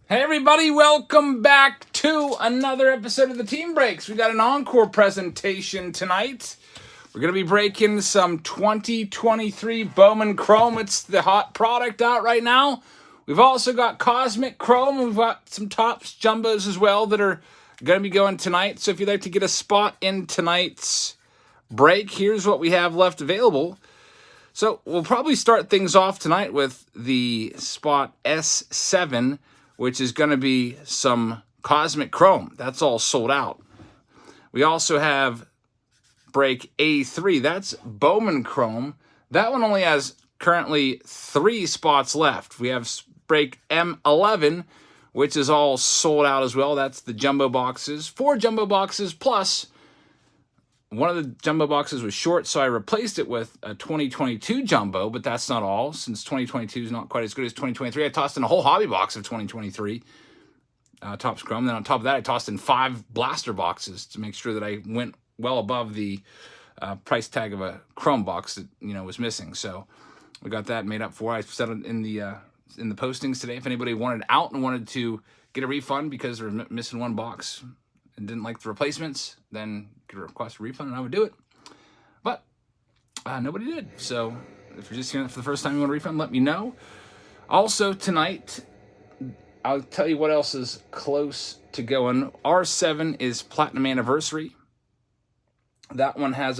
Hey everybody, welcome back to another episode of the Team Breaks. We got an encore presentation tonight. We're going to be breaking some 2023 BOWMAN Chrome. It's the hot product out right now. We've also got Cosmic Chrome. We've got some Tops Jumbos as well that are going to be going tonight. So if you'd like to get a spot in tonight's break, here's what we have left available. So we'll probably start things off tonight with the spot S7, which is going to be some Cosmic Chrome. That's all sold out. We also have break A3. That's BOWMAN Chrome. That one only has currently 3 spots left. We have break M11, which is all sold out as well. That's the jumbo boxes. 4 jumbo boxes plus one of the jumbo boxes was short, so I replaced it with a 2022 jumbo, but that's not all, since 2022 is not quite as good as 2023. I tossed in a whole hobby box of 2023 Topps Chrome. Then on top of that, I tossed in 5 blaster boxes to make sure that I went well above the price tag of a Chrome box that was missing. So we got that made up for. I said it in the postings today. If anybody wanted out and wanted to get a refund because they're missing one box and didn't like the replacements, then could request a refund and I would do it. But nobody did. So if you're just hearing it for the first time, you want a refund, let me know. Also tonight, I'll tell you what else is close to going. R7 is Platinum Anniversary. That one has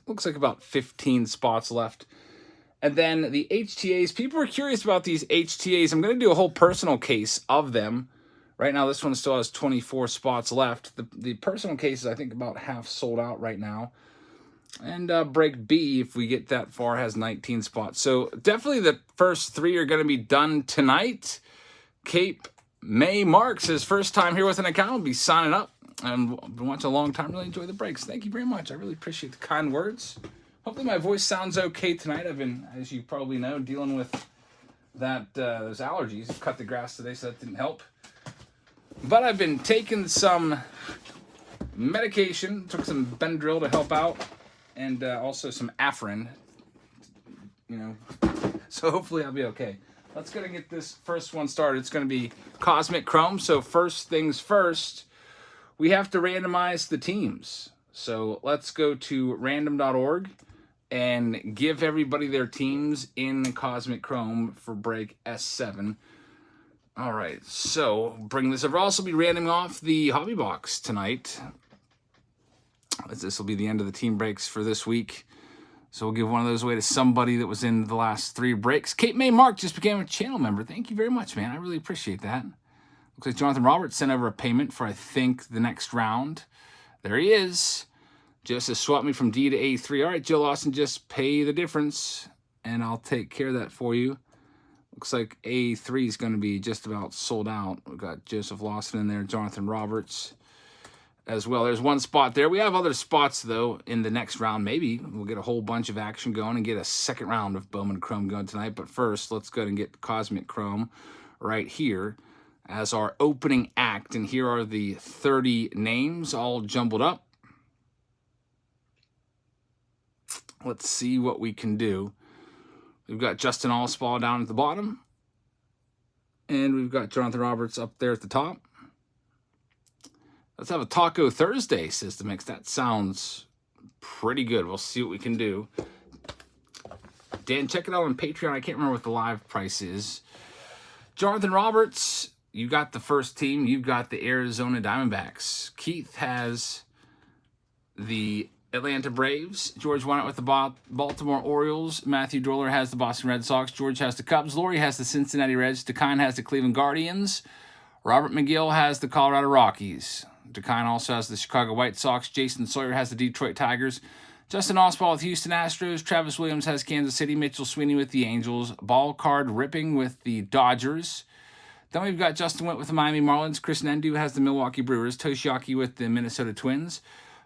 looks like about 15 spots left. And then the HTAs, people are curious about these HTAs. I'm going to do a whole personal case of them. Right now, this one still has 24 spots left. The personal case is, I think, about half sold out right now. And break B, if we get that far, has 19 spots. So definitely the first 3 are going to be done tonight. Cape May Marks, his first time here with an account, will be signing up. And been watching a long time. Really enjoy the breaks. Thank you very much. I really appreciate the kind words. Hopefully my voice sounds okay tonight. I've been, as you probably know, dealing with those allergies. I cut the grass today, so that didn't help. But I've been taking some medication, took some Benadryl to help out, and also some Afrin, so hopefully I'll be okay. Let's go and get this first one started. It's going to be Cosmic Chrome. So first things first, we have to randomize the teams. So let's go to random.org and give everybody their teams in Cosmic Chrome for break S7. All right, so bring this over. I'll also be randoming off the hobby box tonight, as this will be the end of the team breaks for this week. So we'll give one of those away to somebody that was in the last 3 breaks. Cape May Mark just became a channel member. Thank you very much, man. I really appreciate that. Looks like Jonathan Roberts sent over a payment for, I think, the next round. There he is. Just to swap me from D to A3. All right, Joe Lawson, just pay the difference, and I'll take care of that for you. Looks like A3 is going to be just about sold out. We've got Joseph Lawson in there, Jonathan Roberts as well. There's one spot there. We have other spots, though, in the next round. Maybe we'll get a whole bunch of action going and get a second round of BOWMAN Chrome going tonight. But first, let's go ahead and get Cosmic Chrome right here as our opening act. And here are the 30 names all jumbled up. Let's see what we can do. We've got Justin Allspaw down at the bottom. And we've got Jonathan Roberts up there at the top. Let's have a Taco Thursday, says the mix. That sounds pretty good. We'll see what we can do. Dan, check it out on Patreon. I can't remember what the live price is. Jonathan Roberts, you got the first team. You've got the Arizona Diamondbacks. Keith has the Atlanta Braves. George Wynant with the Baltimore Orioles. Matthew Dorler has the Boston Red Sox. George has the Cubs. Lori has the Cincinnati Reds. DeKine has the Cleveland Guardians. Robert McGill has the Colorado Rockies. DeKine also has the Chicago White Sox. Jason Sawyer has the Detroit Tigers. Justin Oswald with Houston Astros. Travis Williams has Kansas City. Mitchell Sweeney with the Angels. Ball card ripping with the Dodgers. Then we've got Justin Witt with the Miami Marlins. Chris Nendu has the Milwaukee Brewers. Toshiaki with the Minnesota Twins.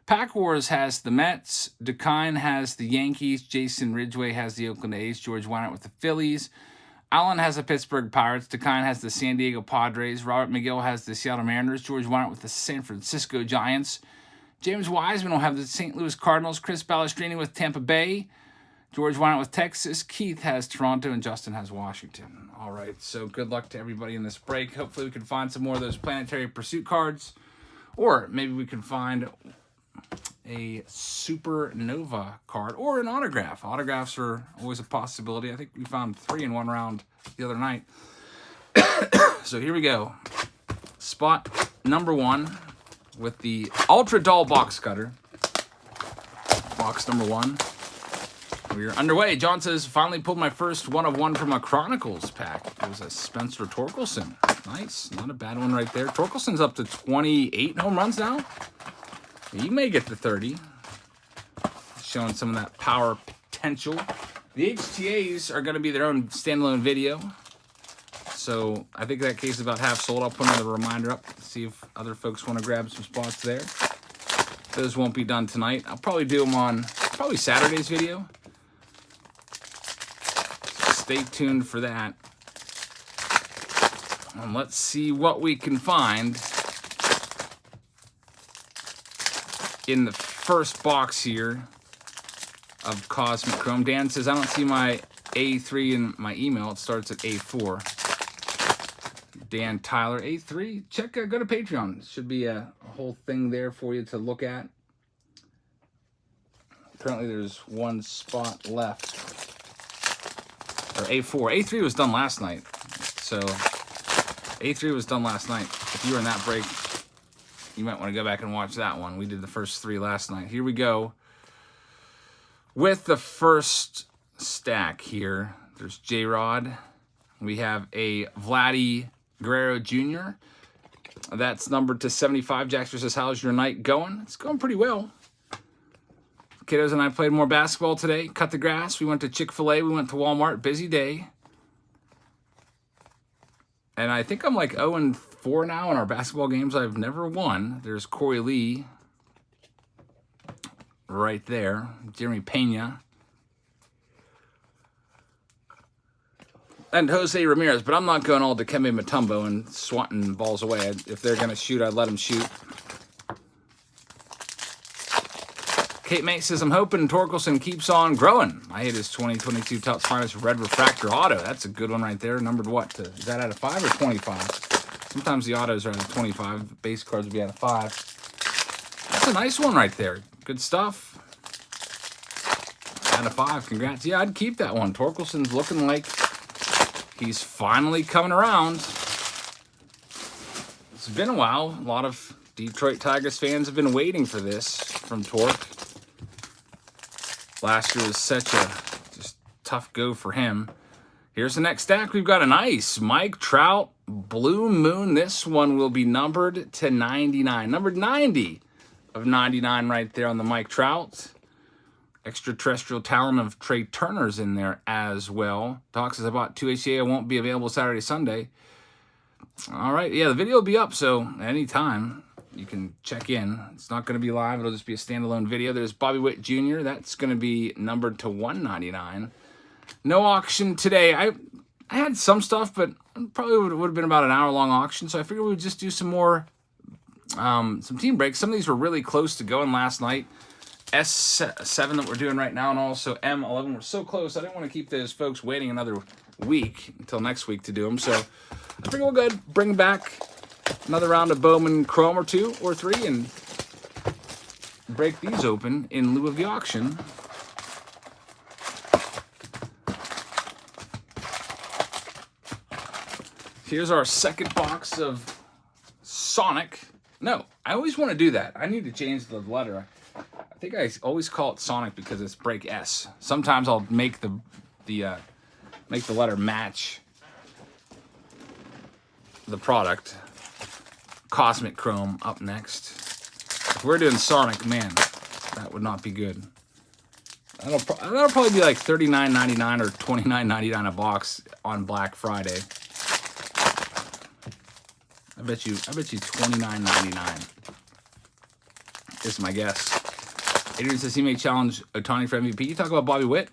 Pack Wars has the Mets. DeKine has the Yankees. Jason Ridgway has the Oakland A's. George Wynant with the Phillies. Allen has the Pittsburgh Pirates. DeKine has the San Diego Padres. Robert McGill has the Seattle Mariners. George Wynant with the San Francisco Giants. James Wiseman will have the St. Louis Cardinals. Chris Balestrini with Tampa Bay. George went out with Texas. Keith has Toronto, and Justin has Washington. All right, so good luck to everybody in this break. Hopefully we can find some more of those Planetary Pursuit cards, or maybe we can find a Supernova card or an autograph. Autographs are always a possibility. I think we found 3 in one round the other night. So here we go. Spot number 1 with the Ultra Dull Box Cutter. Box number 1. We're underway. John says, finally pulled my first 1 of 1 from a Chronicles pack. It was a Spencer Torkelson. Nice. Not a bad one right there. Torkelson's up to 28 home runs now. He may get to 30. Showing some of that power potential. The HTAs are going to be their own standalone video. So I think that case is about half sold. I'll put another reminder up to see if other folks want to grab some spots there. Those won't be done tonight. I'll probably do them on probably Saturday's video. So stay tuned for that. And let's see what we can find in the first box here of Cosmic Chrome. Dan says, I don't see my A3 in my email. It starts at A4. Dan Tyler, A3. Check, go to Patreon. Should be a whole thing there for you to look at. Currently, there's 1 spot left. Or A4. A3 was done last night. So, A3 was done last night. If you were in that break, you might want to go back and watch that one. We did the first 3 last night. Here we go. With the first stack here, there's J-Rod. We have a Vladdy Guerrero Jr. That's numbered to 75. Jackster says, how's your night going? It's going pretty well. Kiddos and I played more basketball today. Cut the grass. We went to Chick-fil-A. We went to Walmart. Busy day. And I think I'm like 0-4 now in our basketball games. I've never won. There's Corey Lee right there. Jeremy Pena. And Jose Ramirez. But I'm not going all Dikembe Mutombo and swatting balls away. If they're going to shoot, I'd let them shoot. Kate May says, I'm hoping Torkelson keeps on growing. I hate his 2022 Topps Finest Red Refractor Auto. That's a good one right there. Numbered what? Is that out of 5 or 25? Sometimes the autos are out of 25. The base cards would be out of 5. That's a nice one right there. Good stuff. Out of 5. Congrats. Yeah, I'd keep that one. Torkelson's looking like he's finally coming around. It's been a while. A lot of Detroit Tigers fans have been waiting for this from Torque. Last year was such a just tough go for him. Here's the next stack. We've got a nice Mike Trout Blue Moon. This one will be numbered to 99. Numbered 90 of 99 right there on the Mike Trout. Extraterrestrial talent of Trey Turner's in there as well. Doc says, I bought 2 HCA. I won't be available Saturday, Sunday. All right. Yeah, the video will be up, so anytime you can check in. It's not going to be live. It'll just be a standalone video. There's Bobby Witt Jr. That's going to be numbered to 199. No auction today. I had some stuff, but probably would have been about an hour-long auction, so I figured we would just do some more, some team breaks. Some of these were really close to going last night. S7 that we're doing right now and also M11 were so close. I didn't want to keep those folks waiting another week until next week to do them, so I figured we'll go ahead and bring back another round of Bowman Chrome or 2 or 3 and break these open in lieu of the auction. Here's our second box of Sonic. No, I always want to do that. I need to change the letter. I think I always call it Sonic because it's break S. Sometimes I'll make the letter match the product. Cosmic Chrome up next. If we're doing Sonic, man, that would not be good. That'll probably be like $39.99 or $29.99 a box on Black Friday. I bet you $29.99 is my guess. Adrian says he may challenge Ohtani for MVP. You talk about Bobby Witt.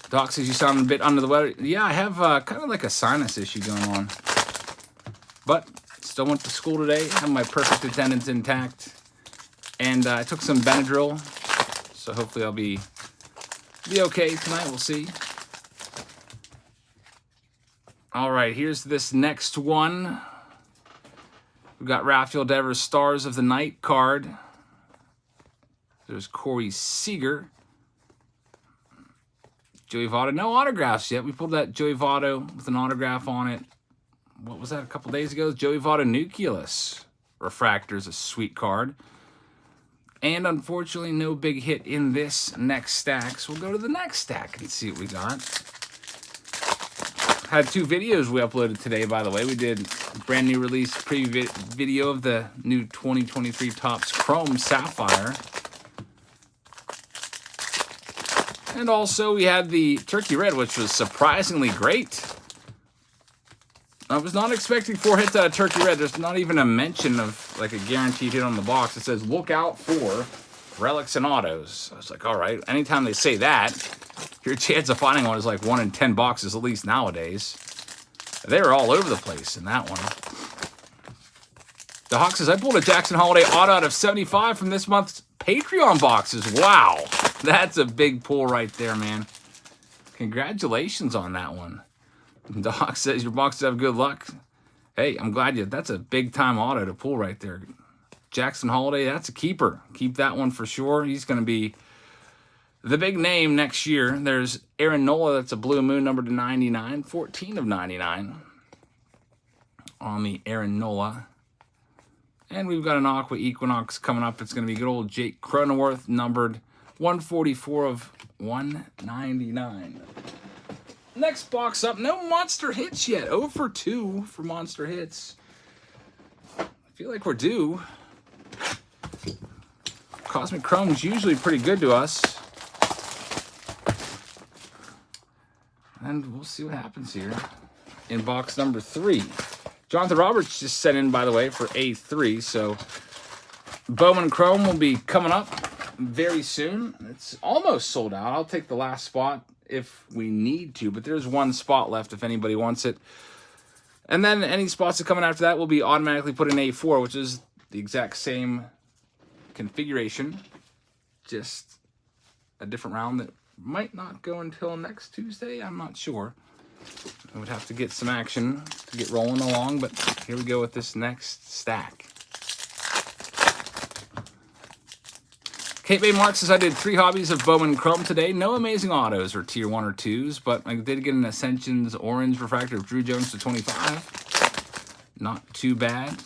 Doc says you sound a bit under the weather. Yeah, I have kind of like a sinus issue going on. But still went to school today. Have my perfect attendance intact. And I took some Benadryl. So hopefully I'll be Be okay tonight, we'll see. All right, here's this next one. We've got Rafael Devers' Stars of the Night card. There's Corey Seager. Joey Votto, no autographs yet. We pulled that Joey Votto with an autograph on it. What was that, a couple days ago? Joey Votto Nucleus Refractor is a sweet card. And unfortunately, no big hit in this next stack. So we'll go to the next stack and see what we got. Had 2 videos we uploaded today, by the way. We did a brand new release preview video of the new 2023 Topps Chrome Sapphire. And also we had the Turkey Red, which was surprisingly great. I was not expecting 4 hits out of Turkey Red. There's not even a mention of like a guaranteed hit on the box. It says, look out for relics and autos. I was like, all right. Anytime they say that, your chance of finding one is like 1 in 10 boxes, at least nowadays. They were all over the place in that one. The Hawk says, I pulled a Jackson Holiday auto out of 75 from this month's Patreon boxes. Wow. That's a big pull right there, man. Congratulations on that one. The Hawk says, your boxes have good luck. Hey, I'm glad that's a big time auto to pull right there. Jackson Holiday, that's a keeper. Keep that one for sure. He's going to be the big name next year. There's Aaron Nola, that's a Blue Moon number to 99, 14 of 99 on the Aaron Nola. And we've got an Aqua Equinox coming up. It's going to be good old Jake Cronenworth, numbered 144 of 199. Next box up, no monster hits yet. 0 for 2 for monster hits. I feel like we're due. Cosmic Chrome's usually pretty good to us. And we'll see what happens here in box number 3. Jonathan Roberts just sent in, by the way, for A3. So Bowman Chrome will be coming up very soon. It's almost sold out. I'll take the last spot if we need to, but there's 1 spot left if anybody wants it. And then any spots that come in after that will be automatically put in A4, which is the exact same configuration, just a different round that might not go until next Tuesday. I'm not sure. I would have to get some action to get rolling along, but here we go with this next stack. Kate Bay Mark says, I did 3 hobbies of Bowman Chrome today. No amazing autos or tier 1 or 2s, but I did get an Ascensions Orange Refractor of Drew Jones to 25. Not too bad.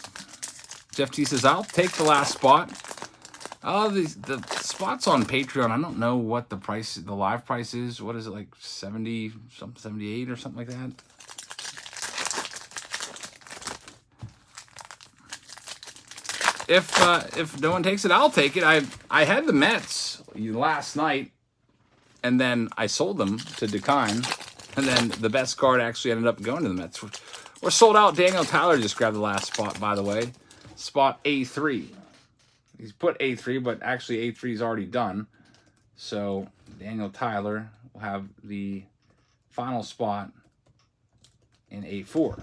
Jeff T says, I'll take the last spot. The spots on Patreon, I don't know what the price, the live price is. What is it, like 70, something, 78 or something like that? If no one takes it, I'll take it. I had the Mets last night, and then I sold them to Decline, and then the best card actually ended up going to the Mets. We're sold out. Daniel Tyler just grabbed the last spot, by the way. Spot A3. He's put A3, but actually A3 is already done. So Daniel Tyler will have the final spot in A4.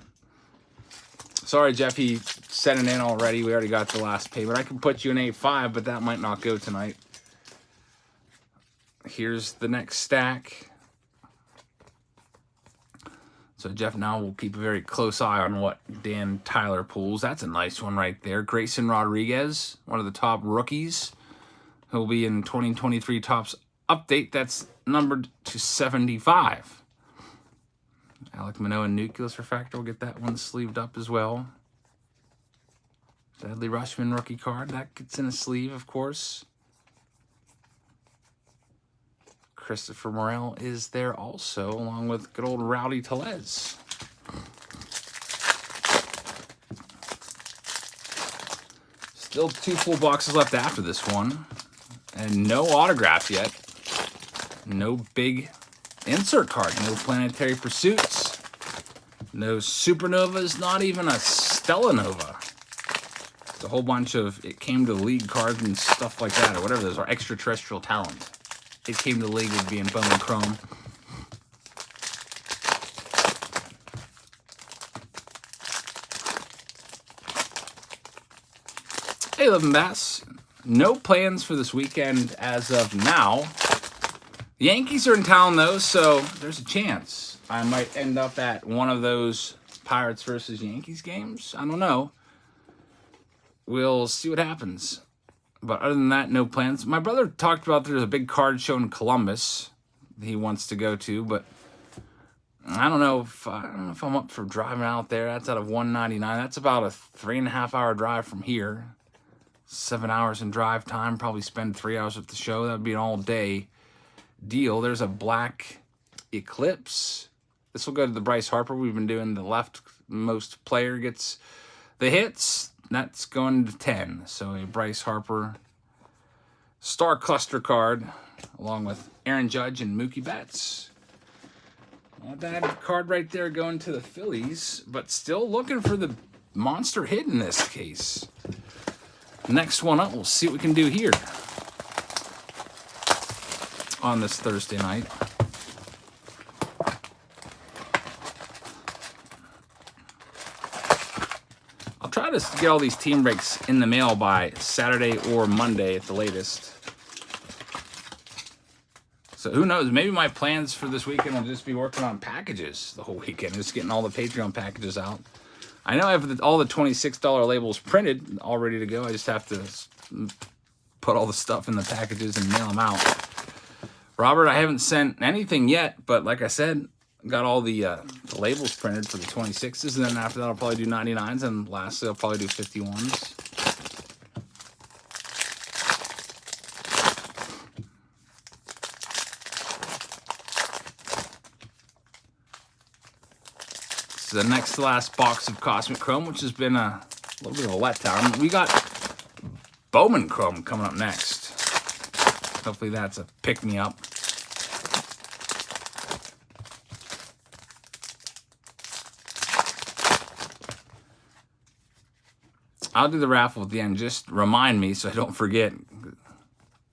Sorry, Jeff, he sent it in already. We already got the last payment. I can put you in A5, but that might not go tonight. Here's the next stack. So Jeff now will keep a very close eye on what Dan Tyler pulls. That's a nice one right there. Grayson Rodriguez, one of the top rookies. He'll be in 2023 Topps Update. That's numbered to 75. Alec Manoah Nucleus Refractor. We'll get that one sleeved up as well. Dudley Rushman rookie card. That gets in a sleeve, of course. Christopher Morel is there also, along with good old Rowdy Tellez. Still 2 full boxes left after this one. And no autograph yet. No big insert card. No Planetary Pursuits. No Supernovas. Not even a Stellanova. It's a whole bunch of It Came to the League cards and stuff like that, or whatever those are. Extraterrestrial Talent. It Came to the League would be in Bowman Chrome. Hey, Living Bass. No plans for this weekend as of now. The Yankees are in town, though, so there's a chance I might end up at one of those Pirates versus Yankees games. I don't know. We'll see what happens. But other than that, no plans. My brother talked about there's a big card show in Columbus he wants to go to, but I don't know if I'm up for driving out there. That's out of 199. That's about a 3.5 hour drive from here. 7 hours in drive time. Probably spend 3 hours at the show. That would be an all day deal. There's a black eclipse. This will go to the Bryce Harper. We've been doing the leftmost player gets the hits. That's going to 10. So a Bryce Harper star cluster card along with Aaron Judge and Mookie Betts. Well, that card right there going to the Phillies, but still looking for the monster hit in this case. Next one up, we'll see what we can do here on this Thursday night. I'll try to get all these team breaks in the mail by Saturday or Monday at the latest. So who knows? Maybe my plans for this weekend will just be working on packages the whole weekend, just getting all the Patreon packages out. I know I have all the $26 labels printed, all ready to go. I just have to put all the stuff in the packages and mail them out. Robert, I haven't sent anything yet, but like I said, got all the labels printed for the 26s, and then after that I'll probably do 99s, and lastly I'll probably do 51s. This is the next to last box of Cosmic Chrome, which has been a little bit of a letdown. We got BOWMAN Chrome coming up next. Hopefully that's a pick-me-up. I'll do the raffle at the end. Just remind me so I don't forget.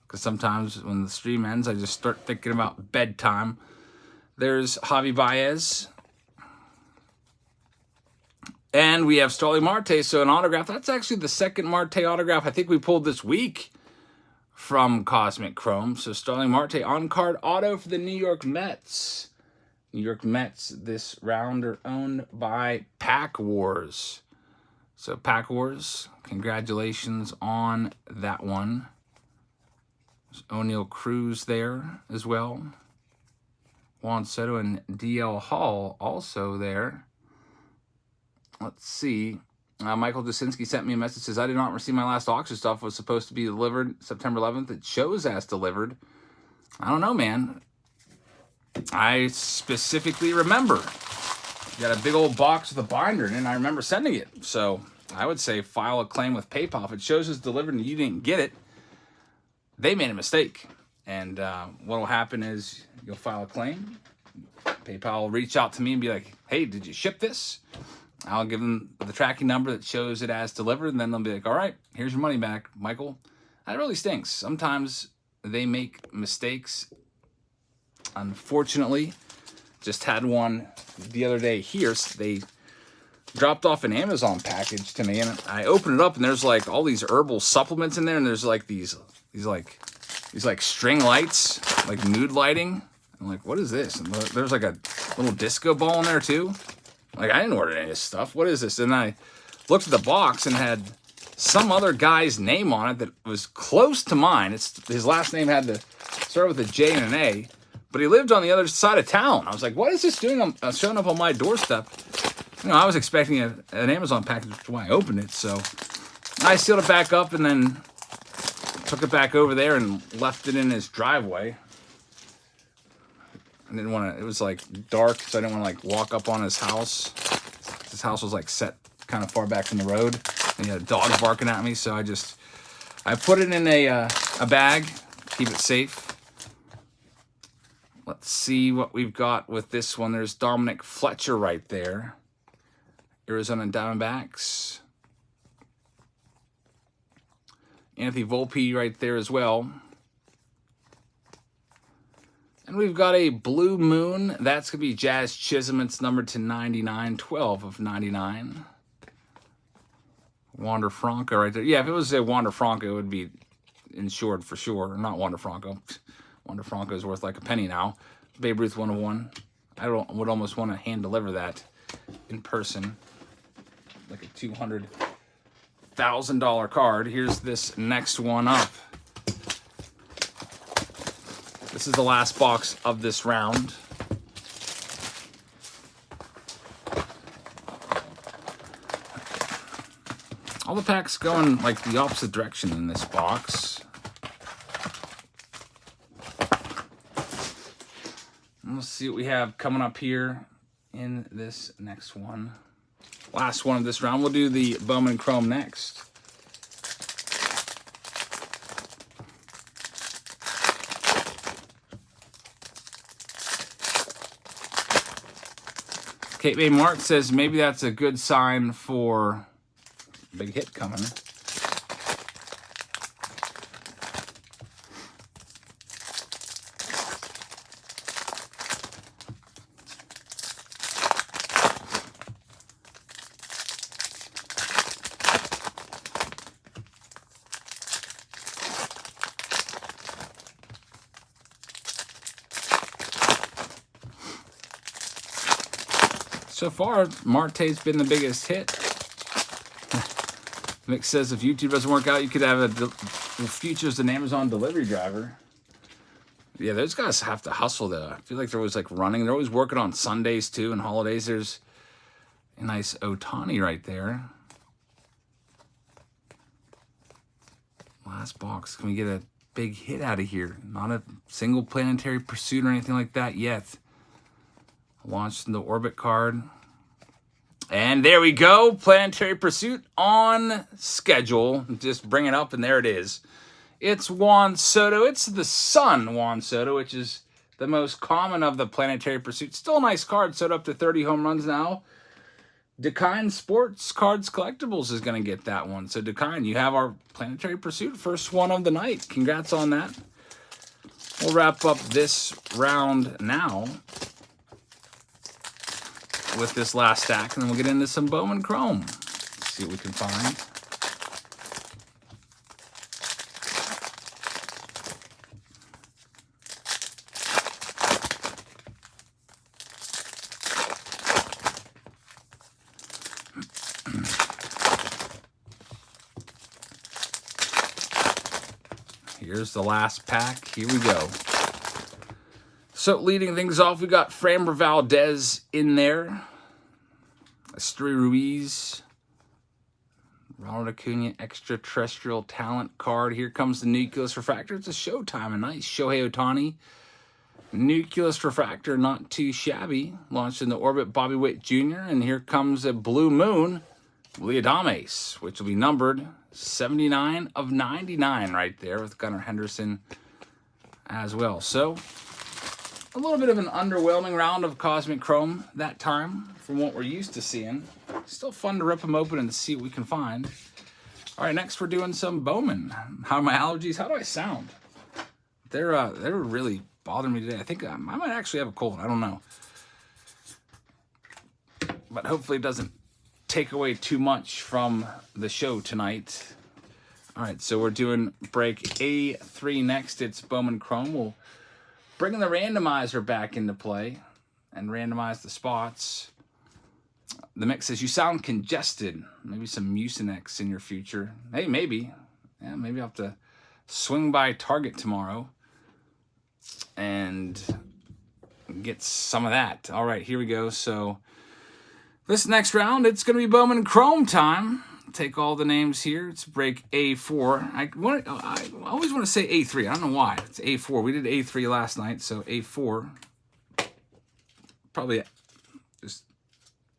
Because sometimes when the stream ends, I just start thinking about bedtime. There's Javi Baez. And we have Starling Marte, so an autograph. That's actually the second Marte autograph I think we pulled this week from Cosmic Chrome. So Starling Marte on-card auto for the New York Mets. New York Mets this round are owned by Pack Wars. So Pack Wars, congratulations on that one. There's O'Neal Cruz there as well. Juan Soto and DL Hall also there. Let's see. Michael Jasinski sent me a message. Says, I did not receive my last auction stuff. Was supposed to be delivered September 11th. It shows as delivered. I don't know, man. I specifically remember. You got a big old box with a binder in it, and I remember sending it. So I would say file a claim with PayPal. If it shows as delivered and you didn't get it, they made a mistake. And what will happen is you'll file a claim. PayPal will reach out to me and be like, hey, did you ship this? I'll give them the tracking number that shows it as delivered, and then they'll be like, all right, here's your money back, Michael. That really stinks. Sometimes they make mistakes. Unfortunately, just had one the other day here. So they dropped off an Amazon package to me, and I opened it up, and there's like all these herbal supplements in there, and there's like these string lights, like mood lighting. I'm like, what is this? And there's like a little disco ball in there too. Like, I didn't order any of this stuff. What is this? And I looked at the box and had some other guy's name on it that was close to mine. His last name had to start with a J and an A, but he lived on the other side of town. I was like, what is this doing? Showing up on my doorstep. You know, I was expecting an Amazon package when I opened it, so I sealed it back up and then took it back over there and left it in his driveway. I didn't want to, it was like dark, so I didn't want to like walk up on his house. His house was like set kind of far back from the road, and he had a dog barking at me, so I put it in a bag, keep it safe. Let's see what we've got with this one. There's Dominic Fletcher right there. Arizona Diamondbacks. Anthony Volpe right there as well. And we've got a Blue Moon. That's going to be Jazz Chisholm. It's numbered to 99, 12 of 99. Wander Franco right there. Yeah, if it was a Wander Franco, it would be insured for sure. Not Wander Franco. Wonder Franco's worth like a penny now. Babe Ruth 101. I would almost want to hand deliver that in person. Like a $200,000 card. Here's this next one up. This is the last box of this round. All the packs going like the opposite direction in this box. And let's see what we have coming up here in this next one. Last one of this round. We'll do the Bowman Chrome next. Kate May Mark says maybe that's a good sign for a big hit coming. So far, Marte's been the biggest hit. Mick says if YouTube doesn't work out, you could have a future as an Amazon delivery driver. Yeah, those guys have to hustle though. I feel like they're always like running. They're always working on Sundays too and holidays. There's a nice Otani right there. Last box. Can we get a big hit out of here? Not a single planetary pursuit or anything like that yet. Launched in the orbit card. And there we go. Planetary Pursuit on schedule. Just bring it up and there it is. It's Juan Soto. It's the Sun Juan Soto, which is the most common of the Planetary Pursuit. Still a nice card. Soto up to 30 home runs now. Dekine Sports Cards Collectibles is going to get that one. So Dekine, you have our Planetary Pursuit. First one of the night. Congrats on that. We'll wrap up this round now with this last stack, and then we'll get into some Bowman Chrome. Let's see what we can find. Here's the last pack. Here we go. So leading things off, we got Framber Valdez in there. Esteury Ruiz. Ronald Acuna Extraterrestrial Talent card. Here comes the Nucleus Refractor. It's a Showtime. A nice Shohei Ohtani. Nucleus Refractor, not too shabby. Launched in the orbit, Bobby Witt Jr. And here comes a Blue Moon, Willy Adames, which will be numbered 79 of 99 right there with Gunnar Henderson as well. So a little bit of an underwhelming round of Cosmic Chrome that time from what we're used to seeing. Still fun to rip them open and see what we can find. All right, next we're doing some Bowman. How are my allergies? How do I sound? They're really bothering me today. I think I might actually have a cold. I don't know. But hopefully it doesn't take away too much from the show tonight. All right, so we're doing break A3 next. It's Bowman Chrome. We'll bring the randomizer back into play and randomize the spots. The mix says, you sound congested. Maybe some Mucinex in your future. Hey, maybe. Yeah, maybe I'll have to swing by Target tomorrow and get some of that. All right, here we go. So this next round, it's going to be Bowman Chrome time. Take all the names here. It's break A4. I always want to say A3. I don't know why. It's A4. We did A3 last night, so A4. Probably just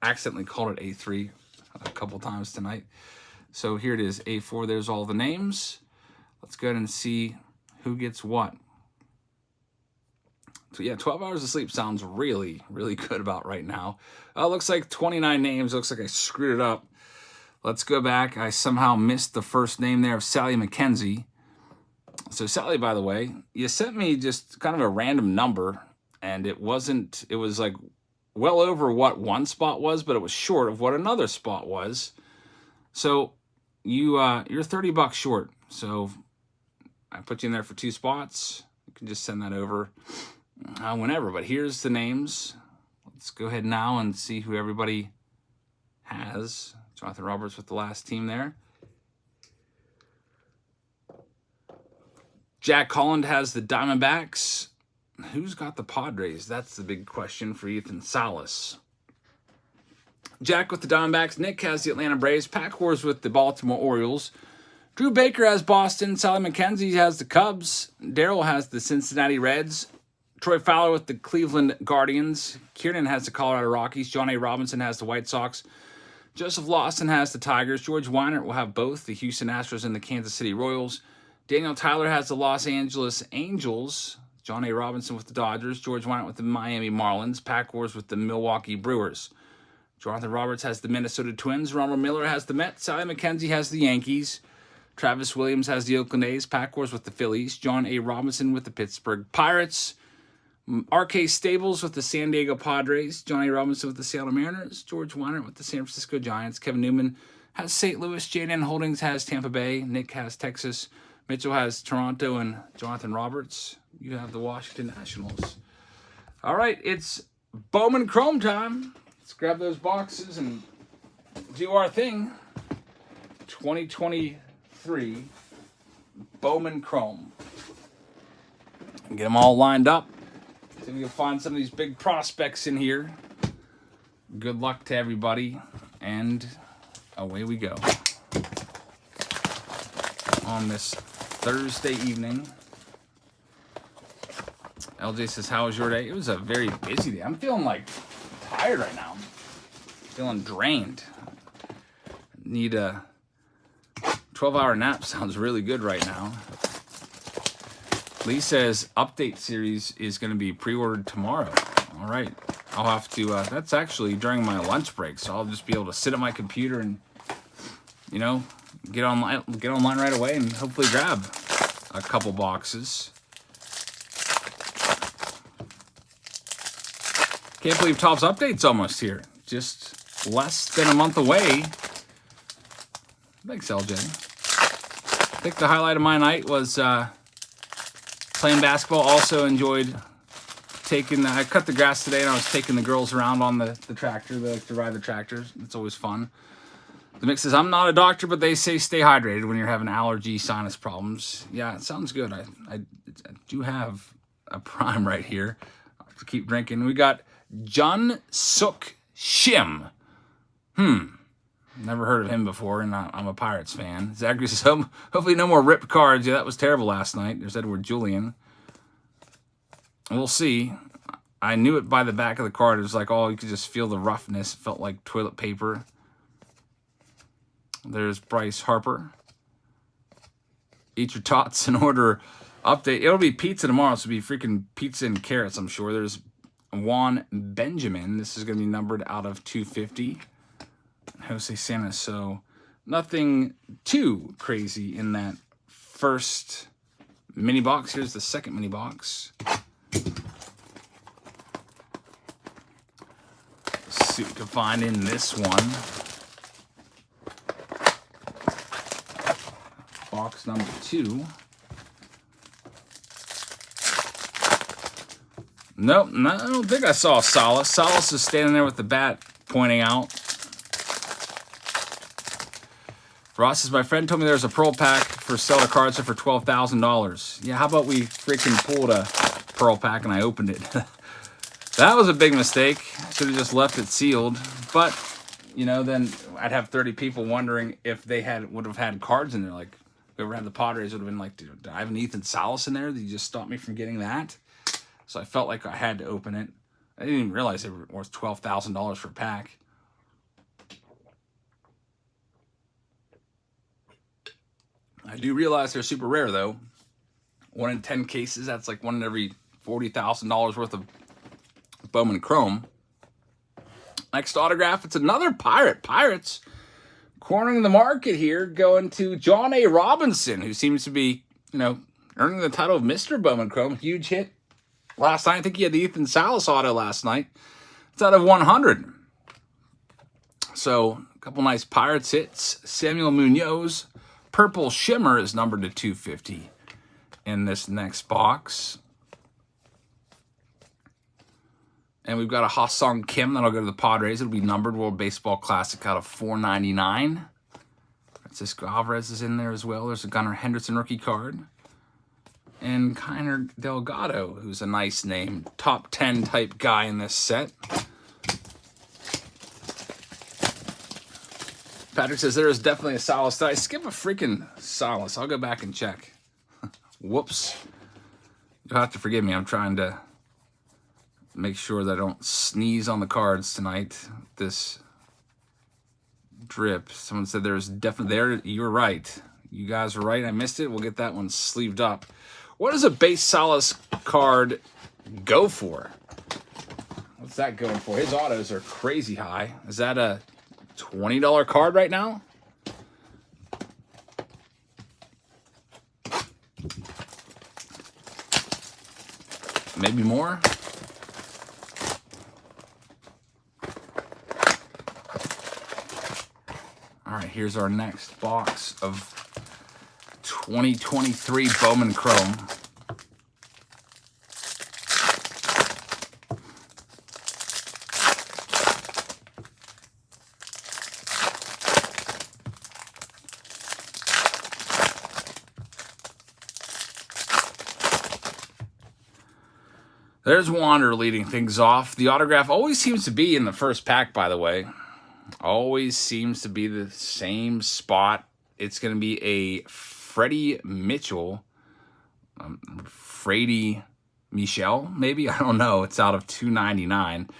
accidentally called it A3 a couple times tonight. So here it is, A4. There's all the names. Let's go ahead and see who gets what. So yeah, 12 hours of sleep sounds really, really good about right now. Looks like 29 names. Looks like I screwed it up. Let's go back. I somehow missed the first name there of Sally McKenzie. So Sally, by the way, you sent me just kind of a random number, and it was like well over what one spot was, but it was short of what another spot was. So you're $30 short. So I put you in there for 2 spots. can just send that over whenever. But here's the names. Let's go ahead now and see who everybody has. Jonathan Roberts with the last team there. Jack Holland has the Diamondbacks. Who's got the Padres? That's the big question for Ethan Salas. Jack with the Diamondbacks. Nick has the Atlanta Braves. Pack Wars with the Baltimore Orioles. Drew Baker has Boston. Sally McKenzie has the Cubs. Daryl has the Cincinnati Reds. Troy Fowler with the Cleveland Guardians. Kieran has the Colorado Rockies. John A. Robinson has the White Sox. Joseph Lawson has the Tigers. George Weinert will have both the Houston Astros and the Kansas City Royals. Daniel Tyler has the Los Angeles Angels. John A. Robinson with the Dodgers. George Weinert with the Miami Marlins. Pack Wars with the Milwaukee Brewers. Jonathan Roberts has the Minnesota Twins. Ronald Miller has the Mets. Sally McKenzie has the Yankees. Travis Williams has the Oakland A's. Pack Wars with the Phillies. John A. Robinson with the Pittsburgh Pirates. R.K. Stables with the San Diego Padres. Johnny Robinson with the Seattle Mariners. George Weinert with the San Francisco Giants. Kevin Newman has St. Louis. J.N. Holdings has Tampa Bay. Nick has Texas. Mitchell has Toronto. And Jonathan Roberts, you have the Washington Nationals. All right, it's Bowman Chrome time. Let's grab those boxes and do our thing. 2023 Bowman Chrome. Get them all lined up. See if we can find some of these big prospects in here. Good luck to everybody. And away we go. On this Thursday evening. LJ says, how was your day? It was a very busy day. I'm feeling like tired right now. Feeling drained. Need a 12-hour nap. Sounds really good right now. Lee says update series is going to be pre-ordered tomorrow. All right. I'll have to, that's actually during my lunch break. So I'll just be able to sit at my computer and, you know, get online right away and hopefully grab a couple boxes. Can't believe Topps Update's almost here. Just less than a month away. Thanks, LJ. I think the highlight of my night was playing basketball. Also enjoyed I cut the grass today and I was taking the girls around on the tractor. They like to ride the tractors. It's always fun. The mix says, I'm not a doctor, but they say stay hydrated when you're having allergy, sinus problems. Yeah, it sounds good. I do have a prime right here. I'll have to keep drinking. We got Jun Suk Shim. Never heard of him before, and I'm a Pirates fan. Zachary says, hopefully no more ripped cards. Yeah, that was terrible last night. There's Edward Julian. We'll see. I knew it by the back of the card. It was like, oh, you could just feel the roughness. It felt like toilet paper. There's Bryce Harper. Eat your tots in order. Update. It'll be pizza tomorrow, so it'll be freaking pizza and carrots, I'm sure. There's Juan Benjamin. This is going to be numbered out of 250. Jose Santa. So nothing too crazy in that first mini box. Here's the second mini box. Let's see what we can find in this one. Box number 2. Nope, no, I don't think I saw Salas. Salas is standing there with the bat pointing out. Ross says, my friend told me there's a Pearl pack for seller cards for $12,000. Yeah, how about we freaking pulled a Pearl pack and I opened it? That was a big mistake. Should have just left it sealed. But, you know, then I'd have 30 people wondering if they would have had cards in there. Like, whoever had the Padres would have been like, dude, I have an Ethan Salas in there? Did you just stop me from getting that? So I felt like I had to open it. I didn't even realize they were worth $12,000 for a pack. I do realize they're super rare, though. 1 in 10 cases, that's like 1 in every $40,000 worth of Bowman Chrome. Next autograph, it's another Pirate. Pirates cornering the market here, going to John A. Robinson, who seems to be, you know, earning the title of Mr. Bowman Chrome. Huge hit last night. I think he had the Ethan Salas auto last night. It's out of 100. So, a couple nice Pirates hits. Samuel Munoz. Purple Shimmer is numbered to 250 in this next box. And we've got a Ha-Sung Kim that'll go to the Padres. It'll be numbered World Baseball Classic out of 499. Francisco Alvarez is in there as well. There's a Gunnar Henderson rookie card. And Kiner Delgado, who's a nice name. Top 10 type guy in this set. Patrick says there is definitely a Salas. Did I skip a freaking Salas? I'll go back and check. Whoops. You'll have to forgive me. I'm trying to make sure that I don't sneeze on the cards tonight. This drip. Someone said there's definitely there. You're right. You guys are right. I missed it. We'll get that one sleeved up. What does a base Salas card go for? What's that going for? His autos are crazy high. Is that a $20 card right now? Maybe more? All right, here's our next box of 2023 Bowman Chrome. There's Wander leading things off. The autograph always seems to be in the first pack, by the way. Always seems to be the same spot. It's going to be a Freddie Mitchell. Freddie Michel, maybe? I don't know. It's out of $2.99.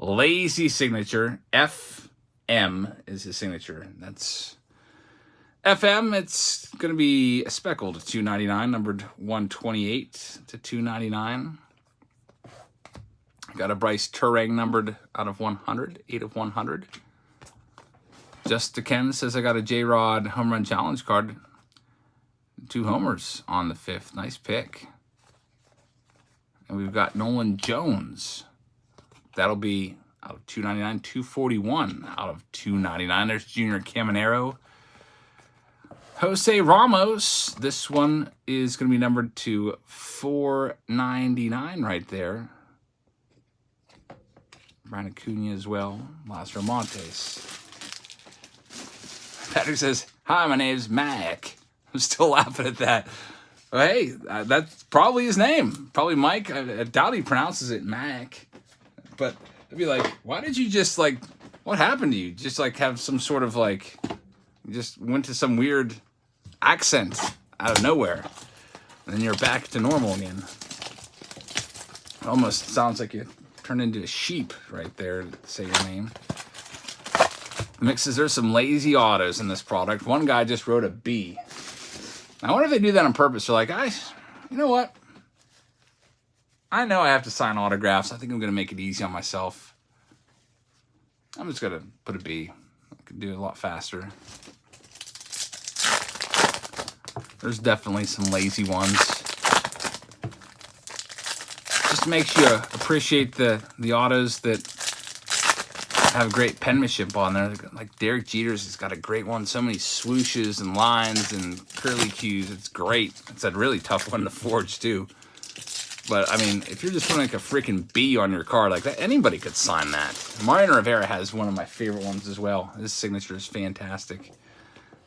Lazy signature. FM is his signature. That's FM. It's going to be a speckled $2.99, numbered 128 to $2.99. Got a Bryce Turang numbered out of 100, 8 of 100. Just to Ken says I got a J-Rod Home Run Challenge card. 2 homers on the 5th. Nice pick. And we've got Nolan Jones. That'll be out of $2.99, 241 out of $2.99. There's Junior Caminero. Jose Ramos. This one is going to be numbered to 499 right there. Brian Acuna as well. Lázaro Montes. Patrick says, hi, my name's Mac. I'm still laughing at that. Well, hey, that's probably his name. Probably Mike. I doubt he pronounces it Mac. But I'd be like, why did you just, like, what happened to you? Just, like, have some sort of, like, you just went to some weird accent out of nowhere. And then you're back to normal again. It almost sounds like you turned into a sheep right there to say your name. Mixes, there's some lazy autos in this product. One guy just wrote a B. I wonder if they do that on purpose. They're like, you know what? I know I have to sign autographs. I think I'm going to make it easy on myself. I'm just going to put a B. I can do it a lot faster. There's definitely some lazy ones. Just makes you appreciate the autos that have great penmanship on there. Like Derek Jeter's has got a great one. So many swooshes and lines and curly cues. It's great. It's a really tough one to forge too. But I mean, if you're just putting like a freaking B on your card like that, anybody could sign that. Mariano Rivera has one of my favorite ones as well. His signature is fantastic.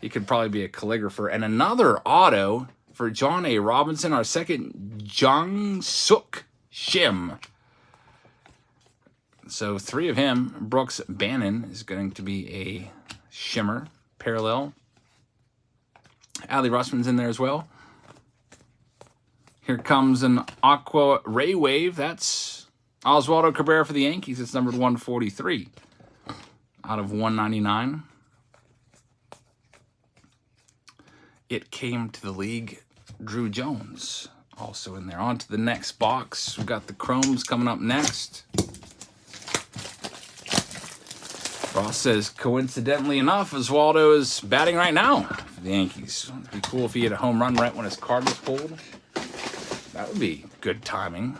He could probably be a calligrapher. And another auto for John A. Robinson, our second Jung Suk Shim. So 3 of him. Brooks Bannon is going to be a shimmer parallel. Adley Rutschman's in there as well. Here comes an Aqua Ray Wave. That's Oswaldo Cabrera for the Yankees. It's numbered 143 out of 199. It came to the league. Drew Jones also in there. On to the next box. We've got the Chromes coming up next. Ross says, coincidentally enough, Oswaldo is batting right now for the Yankees. It'd be cool if he had a home run right when his card was pulled. That would be good timing.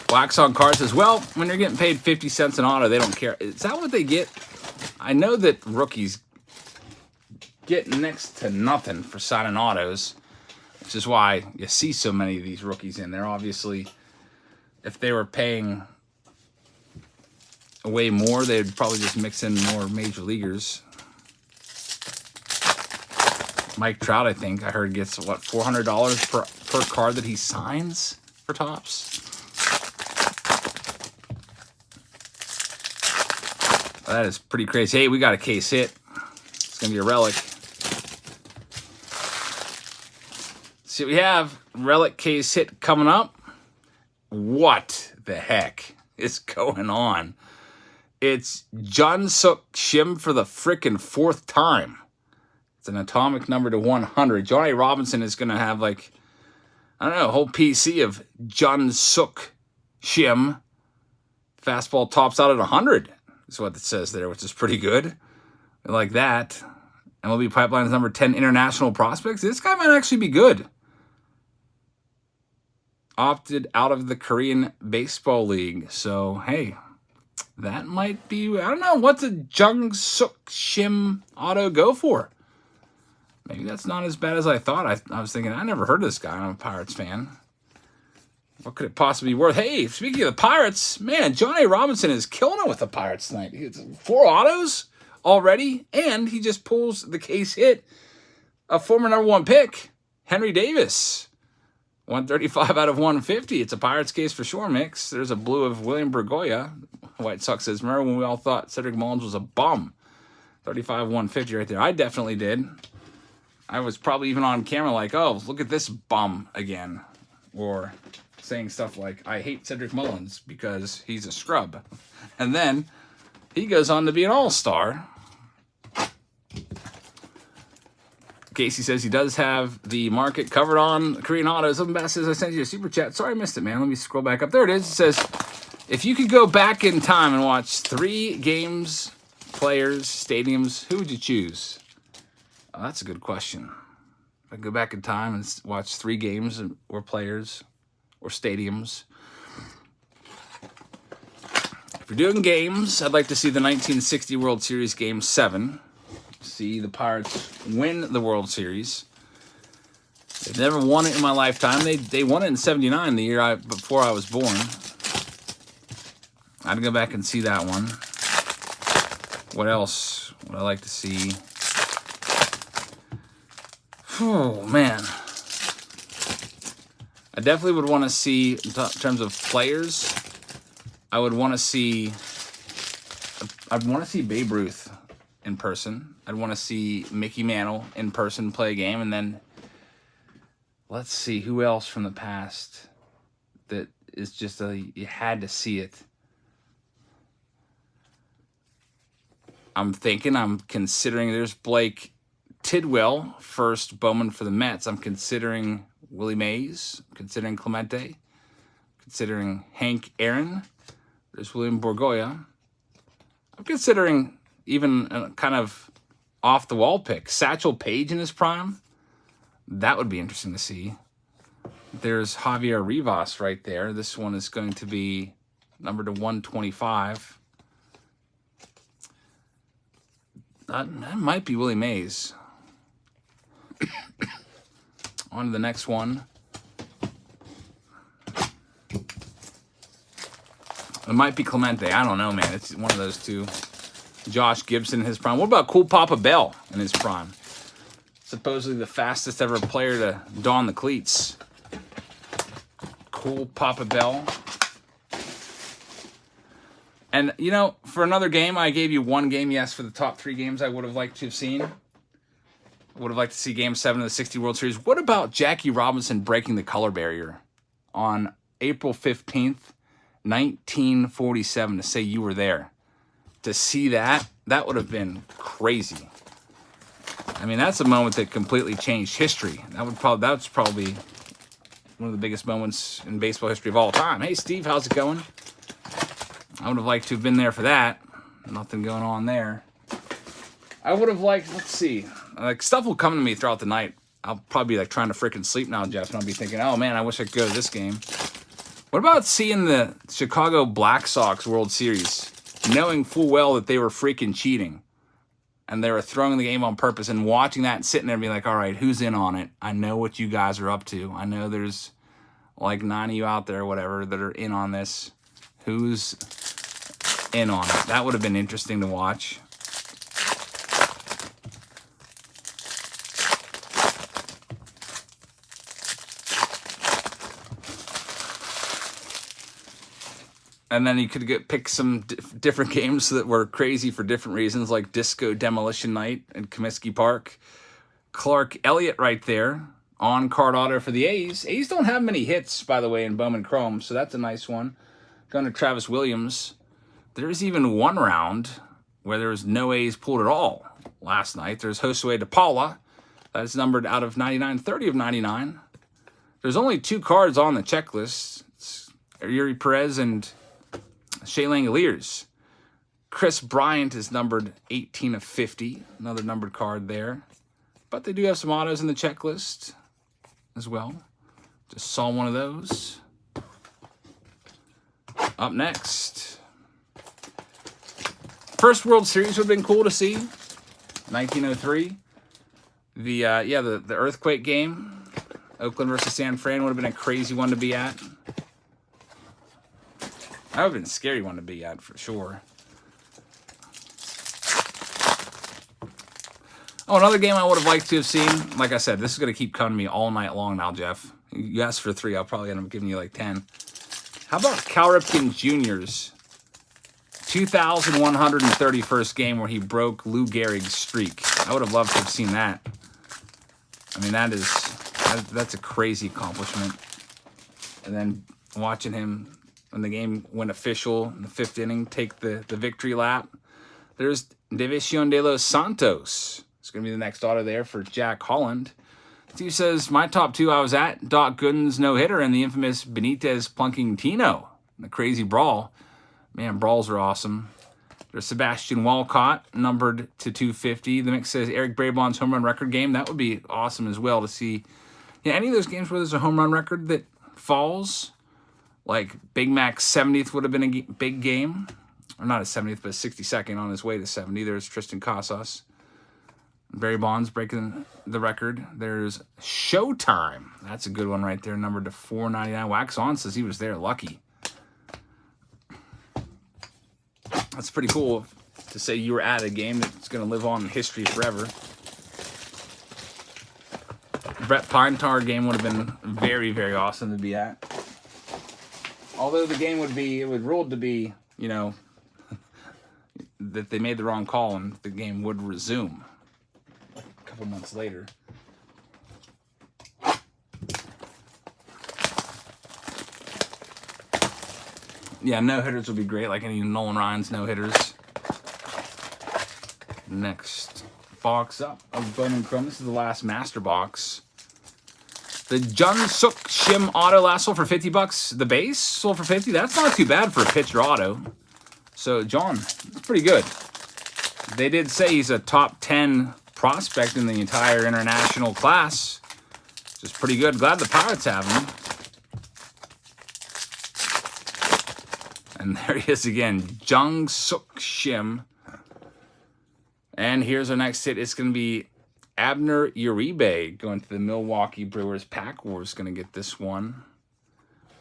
Wax on cards as well. When you're getting paid 50 cents an auto, they don't care. Is that what they get? I know that rookies get next to nothing for signing autos. which is why you see so many of these rookies in there. Obviously, if they were paying way more, they'd probably just mix in more major leaguers. Mike Trout, I think I heard, gets what, $400 per card that he signs for Topps. That is pretty crazy. Hey, we got a case hit. It's gonna be a relic. See what we have. Relic case hit coming up. What the heck is going on? It's Jun-Suk Shim for the frickin' 4th time. It's an atomic number to 100. Johnny Robinson is going to have, like, I don't know, a whole PC of Jun-Suk Shim. Fastball tops out at 100. Is what it says there, which is pretty good. I like that. MLB Pipeline's number 10 international prospects. This guy might actually be good. Opted out of the Korean Baseball League. So, hey, that might be, I don't know, what's a Jun-Suk Shim auto go for? Maybe that's not as bad as I thought. I was thinking, I never heard of this guy. I'm a Pirates fan. What could it possibly be worth? Hey, speaking of the Pirates, man, Johnny Robinson is killing it with the Pirates tonight. It's 4 autos already, and he just pulls the case hit. A former #1 pick, Henry Davis. 135 out of 150. It's a Pirates case for sure, Mix. There's a blue of William Bergoya. White Sox says, remember when we all thought Cedric Mullins was a bum? 35 150 right there. I definitely did. I was probably even on camera like, oh, look at this bum again. Or saying stuff like, I hate Cedric Mullins because he's a scrub. And then he goes on to be an all-star. Casey says he does have the market covered on Korean autos. Something Bass says, I sent you a super chat. Sorry I missed it, man. Let me scroll back up. There it is. It says, if you could go back in time and watch 3 games, players, stadiums, who would you choose? Oh, that's a good question. If I could go back in time and watch 3 games or players or stadiums. If you're doing games, I'd like to see the 1960 World Series Game 7. See the Pirates win the World Series. They've never won it in my lifetime. They won it in '79, the year before I was born. I'd go back and see that one. What else would I like to see? Oh, man. I definitely would want to see, in terms of players, I would want to see, I'd want to see Babe Ruth in person. I'd want to see Mickey Mantle in person play a game. And then, let's see, who else from the past that is just you had to see it. I'm considering, there's Blake Tidwell, first Bowman for the Mets. I'm considering Willie Mays. I'm considering Clemente. Considering Hank Aaron. There's William Borgoya. I'm considering even a kind of off-the-wall pick. Satchel Paige in his prime. That would be interesting to see. There's Javier Rivas right there. This one is going to be numbered to 125. That might be Willie Mays. On to the next one. It might be Clemente. I don't know, man. It's one of those two. Josh Gibson in his prime. What about Cool Papa Bell in his prime? Supposedly the fastest ever player to don the cleats. Cool Papa Bell. And, you know, for another game, I gave you one game, yes, for the top 3 games I would have liked to have seen. I would have liked to see Game 7 of the 60 World Series. What about Jackie Robinson breaking the color barrier on April 15th, 1947, to say you were there? To see that would have been crazy. I mean, that's a moment that completely changed history. That's probably one of the biggest moments in baseball history of all time. Hey, Steve, how's it going? I would have liked to have been there for that. Nothing going on there. I would have liked, let's see. Like, stuff will come to me throughout the night. I'll probably be like trying to freaking sleep now, Jeff, and I'll be thinking, oh man, I wish I could go to this game. What about seeing the Chicago Black Sox World Series, knowing full well that they were freaking cheating? and they were throwing the game on purpose, and watching that and sitting there and being like, all right, who's in on it? I know what you guys are up to. I know there's like 9 of you out there or whatever that are in on this. Who's in on it? That would have been interesting to watch. And then you could pick some different games that were crazy for different reasons, like Disco Demolition Night in Comiskey Park. Clark Elliott right there. On-card auto for the A's. A's don't have many hits, by the way, in Bowman Chrome, so that's a nice one. Going to Travis Williams. There's even one round where there was no A's pulled at all last night. There's Josue DePaula. That is numbered out of 99, 30 of 99. There's only 2 cards on the checklist. It's Yuri Perez and Shea Langoliers. Chris Bryant is numbered 18 of 50. Another numbered card there. But they do have some autos in the checklist as well. Just saw one of those. Up next. First World Series would have been cool to see. 1903. The earthquake game. Oakland versus San Fran would have been a crazy one to be at. That would have been a scary one to be at for sure. Oh, another game I would have liked to have seen. Like I said, this is going to keep coming to me all night long now, Jeff. You asked for 3, I'll probably end up giving you like 10. How about Cal Ripken Jr.'s 2,131st game where he broke Lou Gehrig's streak? I would have loved to have seen that. I mean, that's a crazy accomplishment. And then watching him when the game went official in the 5th inning, take the victory lap. There's División de los Santos. It's going to be the next auto there for Jack Holland. Steve says, my top 2 I was at, Doc Gooden's no-hitter and the infamous Benitez plunking Tino. The crazy brawl. Man, brawls are awesome. There's Sebastian Walcott, numbered to 250. The mix says Eric Braebon's home run record game. That would be awesome as well to see. Yeah, any of those games where there's a home run record that falls, like Big Mac's 70th would have been a big game. Or not a 70th, but a 62nd on his way to 70. There's Tristan Casas. Barry Bonds breaking the record. There's Showtime. That's a good one right there, numbered to 499. Wax On says he was there. Lucky. That's pretty cool to say you were at a game that's going to live on in history forever. Brett Pinetar game would have been very, very awesome to be at. Although the game would ruled to be, you know, that they made the wrong call and the game would resume a couple months later. Yeah, no-hitters would be great, like any Nolan Ryan's no-hitters. Next box up of Bowman Chrome. This is the last master box. The Jung Suk Shim auto last sold for $50. The base sold for $50. That's not too bad for a pitcher auto. So, John, it's pretty good. They did say he's a top 10 prospect in the entire international class. Which is pretty good. Glad the Pirates have him. And there he is again. Jung Suk Shim. And here's our next hit. It's going to be Abner Uribe going to the Milwaukee Brewers. Pack Wars going to get this one.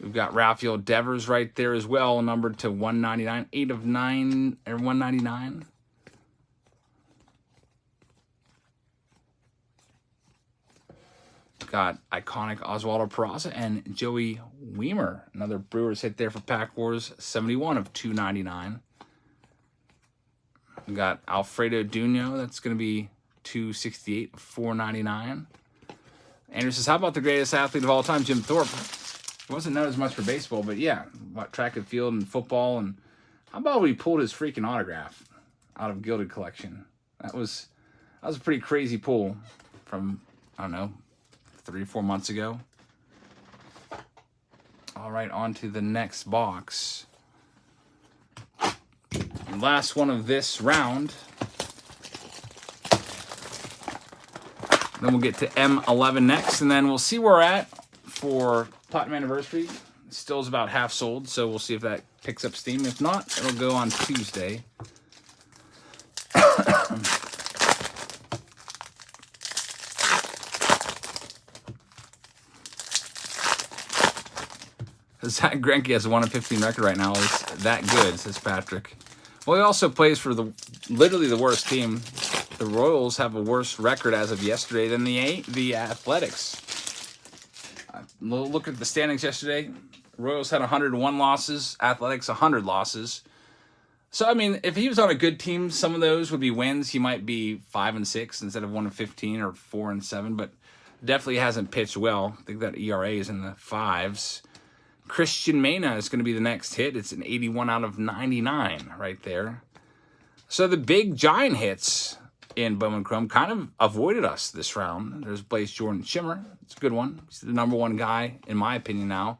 We've got Rafael Devers right there as well, numbered to 199. 8 of 9, or 199. Got iconic Oswaldo Peraza and Joey Weimer. Another Brewers hit there for Pack Wars. 71 of 299. We got Alfredo Duno. That's going to be 268 of 499. Andrew says, how about the greatest athlete of all time, Jim Thorpe? He wasn't known as much for baseball, but yeah, track and field and football. And how about when he pulled his freaking autograph out of Gilded Collection? That was a pretty crazy pull from, I don't know, 3 or 4 months ago. All right, on to the next box. Last one of this round. Then we'll get to M11 next, and then we'll see where we're at for Platinum Anniversary. Still is about half sold, so we'll see if that picks up steam. If not, it'll go on Tuesday. Zach Greinke has a 1-15 record right now. Is that good, says Patrick. Well, he also plays for literally the worst team. The Royals have a worse record as of yesterday than the Athletics. Look at the standings yesterday. Royals had 101 losses. Athletics 100 losses. So I mean, if he was on a good team, some of those would be wins. He might be 5-6 instead of 1-15 or 4-7. But definitely hasn't pitched well. I think that ERA is in the 5s. Christian Mena is going to be the next hit. It's an 81 out of 99 right there. So the big giant hits in Bowman Chrome kind of avoided us this round. There's Blaze Jordan Shimmer. It's a good one. He's the #1 guy, in my opinion, now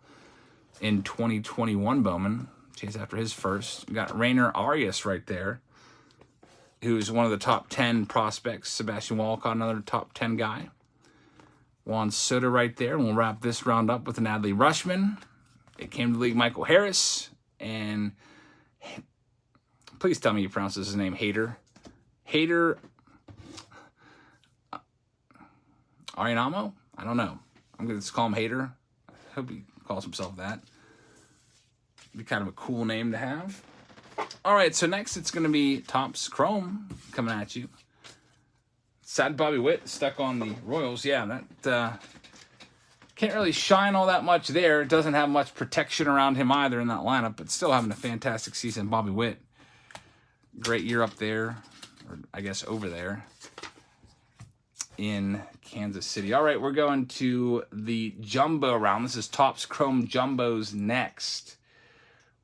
in 2021 Bowman. Chase after his first. We got Rainer Arias right there, who's one of the top 10 prospects. Sebastian Walcott, another top 10 guy. Juan Soto right there. And we'll wrap this round up with an Adley Rushman. It came to the league, Michael Harris, and please tell me you pronounce his name Hader. Hader Arinamo? I don't know. I'm going to just call him Hader. I hope he calls himself that. Be kind of a cool name to have. All right, so next it's going to be Topps Chrome coming at you. Sad Bobby Witt stuck on the Royals. Yeah, that... Can't really shine all that much there. Doesn't have much protection around him either in that lineup, but still having a fantastic season. Bobby Witt, great year up there, or I guess over there in Kansas City. All right, we're going to the Jumbo round. This is Topps Chrome Jumbos next.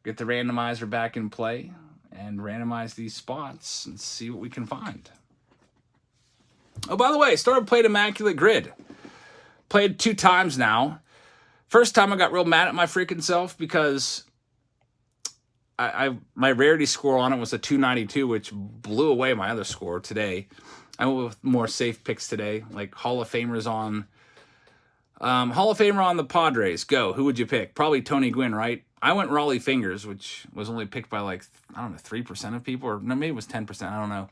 Get the randomizer back in play and randomize these spots and see what we can find. Oh, by the way, started playing Immaculate Grid. Played 2 times now. First time I got real mad at my freaking self because my rarity score on it was a 292, which blew away my other score today. I went with more safe picks today, like Hall of Famers on the Padres. Go. Who would you pick? Probably Tony Gwynn, right? I went Raleigh Fingers, which was only picked by like, I don't know, 3% of people, or no, maybe it was 10%. I don't know.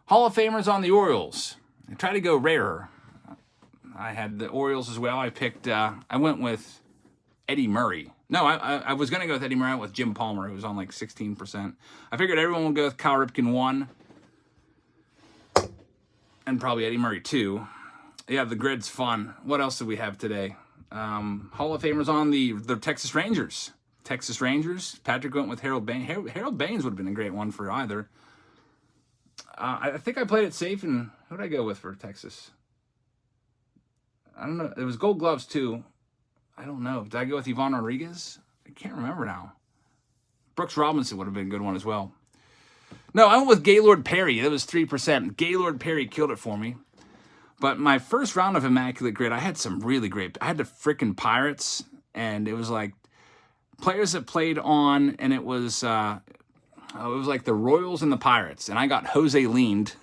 Hall of Famers on the Orioles. I tried to go rarer. I had the Orioles as well. I went with Eddie Murray. No, I was going to go with Eddie Murray. I went with Jim Palmer, who was on like 16%. I figured everyone would go with Cal Ripken 1. And probably Eddie Murray 2. Yeah, the grid's fun. What else do we have today? Hall of Famers on the Texas Rangers. Texas Rangers. Patrick went with Harold Baines. Harold Baines would have been a great one for either. I think I played it safe, and who did I go with for Texas? I don't know. It was Gold Gloves, too. I don't know. Did I go with Ivan Rodriguez? I can't remember now. Brooks Robinson would have been a good one as well. No, I went with Gaylord Perry. That was 3%. Gaylord Perry killed it for me. But my first round of Immaculate Grid, I had some really great... I had the frickin' Pirates, and it was like players that played on, and it was like the Royals and the Pirates. And I got Jose Leaned,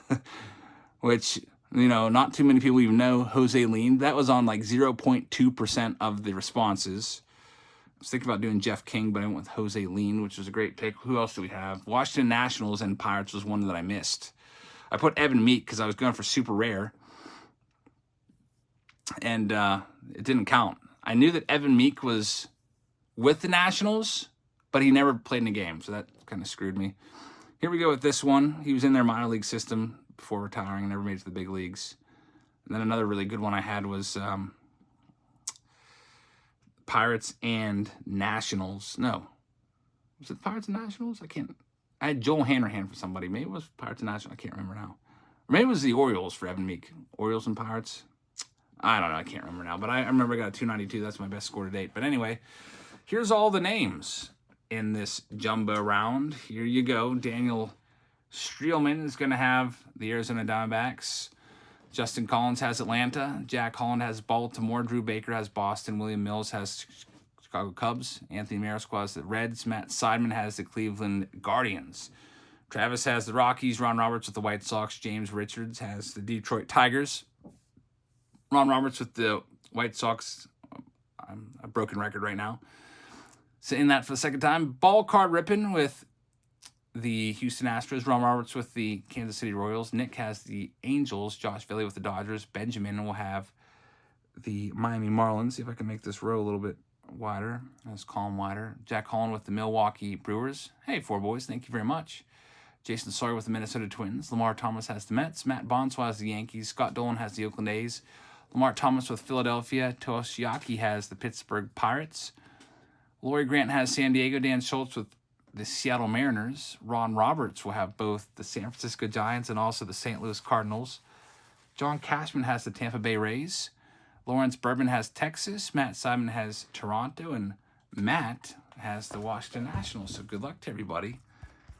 which... You know, not too many people even know Jose Lean. That was on like 0.2% of the responses. I was thinking about doing Jeff King, but I went with Jose Lean, which was a great pick. Who else do we have? Washington Nationals and Pirates was one that I missed. I put Evan Meek because I was going for super rare. And it didn't count. I knew that Evan Meek was with the Nationals, but he never played in a game. So that kind of screwed me. Here we go with this one. He was in their minor league system before retiring and never made it to the big leagues. And then another really good one I had was Pirates and Nationals. No. Was it Pirates and Nationals? I had Joel Hanrahan for somebody. Maybe it was Pirates and Nationals. I can't remember now. Or maybe it was the Orioles for Evan Meek. Orioles and Pirates. I don't know. I can't remember now. But I remember I got a 292. That's my best score to date. But anyway, here's all the names in this jumbo round. Here you go. Daniel Streelman is going to have the Arizona Diamondbacks. Justin Collins has Atlanta. Jack Holland has Baltimore. Drew Baker has Boston. William Mills has Chicago Cubs. Anthony Mariscal has the Reds. Matt Seidman has the Cleveland Guardians. Travis has the Rockies. Ron Roberts with the White Sox. James Richards has the Detroit Tigers. Ron Roberts with the White Sox. I'm a broken record right now. Saying that for the second time. Ball card ripping with the Houston Astros. Ron Roberts with the Kansas City Royals. Nick has the Angels. Josh Bailey with the Dodgers. Benjamin will have the Miami Marlins. See if I can make this row a little bit Wider. That's Colin Wider. Jack Holland with the Milwaukee Brewers. Hey, four boys. Thank you very much. Jason Sawyer with the Minnesota Twins. Lamar Thomas has the Mets. Matt Bonswa has the Yankees. Scott Dolan has the Oakland A's. Lamar Thomas with Philadelphia. Toshiaki has the Pittsburgh Pirates. Lori Grant has San Diego. Dan Schultz with the Seattle Mariners. Ron Roberts will have both the San Francisco Giants and also the St. Louis Cardinals. John Cashman has the Tampa Bay Rays. Lawrence Bourbon has Texas. Matt Simon has Toronto. And Matt has the Washington Nationals. So good luck to everybody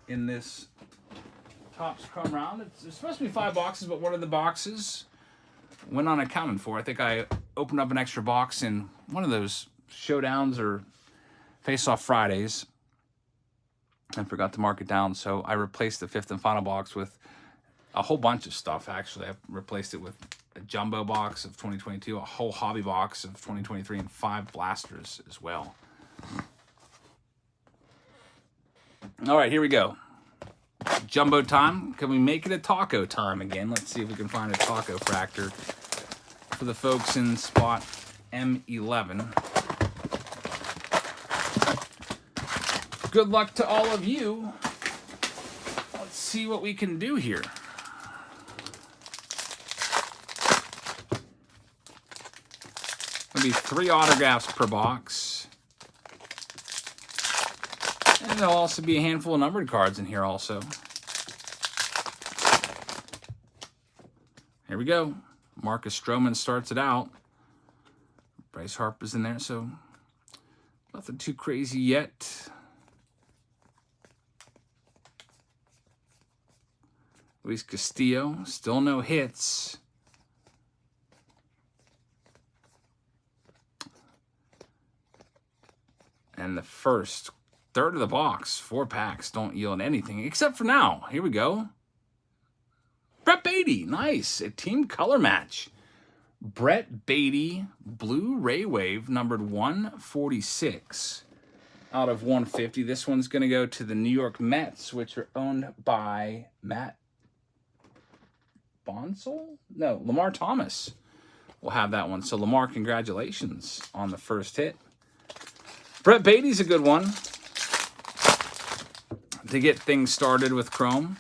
in this Topps Chrome round. It's supposed to be 5 boxes, but one of the boxes went unaccounted for. I think I opened up an extra box in one of those showdowns or face-off Fridays and forgot to mark it down. So I replaced the 5th and final box with a whole bunch of stuff, actually. I replaced it with a jumbo box of 2022, a whole hobby box of 2023, and 5 blasters as well. All right, here we go. Jumbo time. Can we make it a taco time again? Let's see if we can find a taco fractor for the folks in spot M11. Good luck to all of you. Let's see what we can do here. There'll be 3 autographs per box. And there'll also be a handful of numbered cards in here also. Here we go. Marcus Stroman starts it out. Bryce Harper's in there, so nothing too crazy yet. Luis Castillo, still no hits. And the first third of the box, 4 packs, don't yield anything except for now. Here we go. Brett Beatty, nice. A team color match. Brett Beatty, Blue Ray Wave, numbered 146 out of 150. This one's going to go to the New York Mets, which are owned by Matt Bonsall? No, Lamar Thomas will have that one. So, Lamar, congratulations on the first hit. Brett Beatty's a good one to get things started with Chrome.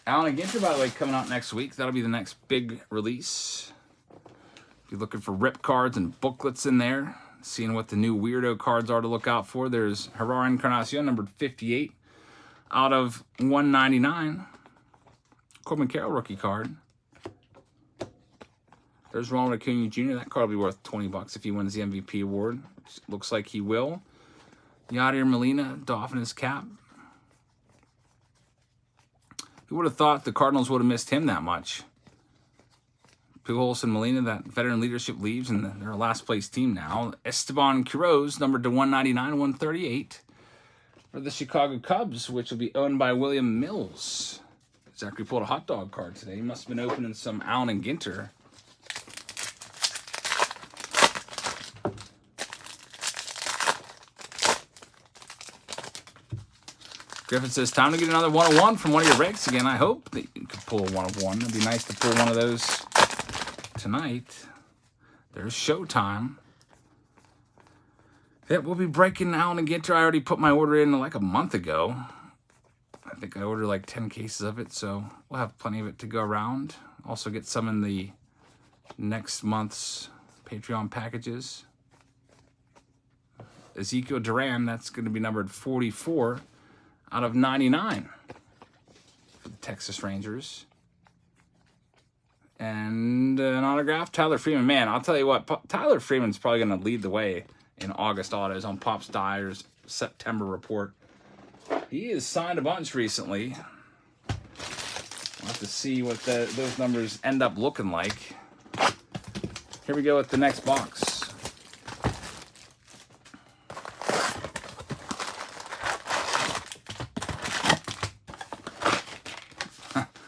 Alan Ginter, by the way, coming out next week. That'll be the next big release. If you're looking for rip cards and booklets in there, seeing what the new weirdo cards are to look out for, there's Gerard Encarnacion, numbered 58 out of 199. Corbin Carroll rookie card. There's Ronald Acuna Jr. That card will be worth $20 if he wins the MVP award. Looks like he will. Yadier Molina, doffing his cap. Who would have thought the Cardinals would have missed him that much? Pujols and Molina, that veteran leadership leaves, and they're a last place team now. Esteban Quiroz, numbered to 199, 138 for the Chicago Cubs, which will be owned by William Mills. Zachary pulled a hot dog card today. He must have been opening some Allen and Ginter. Griffin says, time to get another 101 from one of your breaks again. I hope that you could pull a 101. It'd be nice to pull one of those tonight. There's showtime. Yep, we'll be breaking Allen and Ginter. I already put my order in like a month ago. I think I ordered like 10 cases of it, so we'll have plenty of it to go around. Also get some in the next month's Patreon packages. Ezekiel Duran, that's going to be numbered 44 out of 99 for the Texas Rangers. And an autograph, Tyler Freeman. Man, I'll tell you what, Tyler Freeman's probably going to lead the way in August autos on Pop's Dyer's September report. He has signed a bunch recently. We'll have to see what those numbers end up looking like. Here we go with the next box.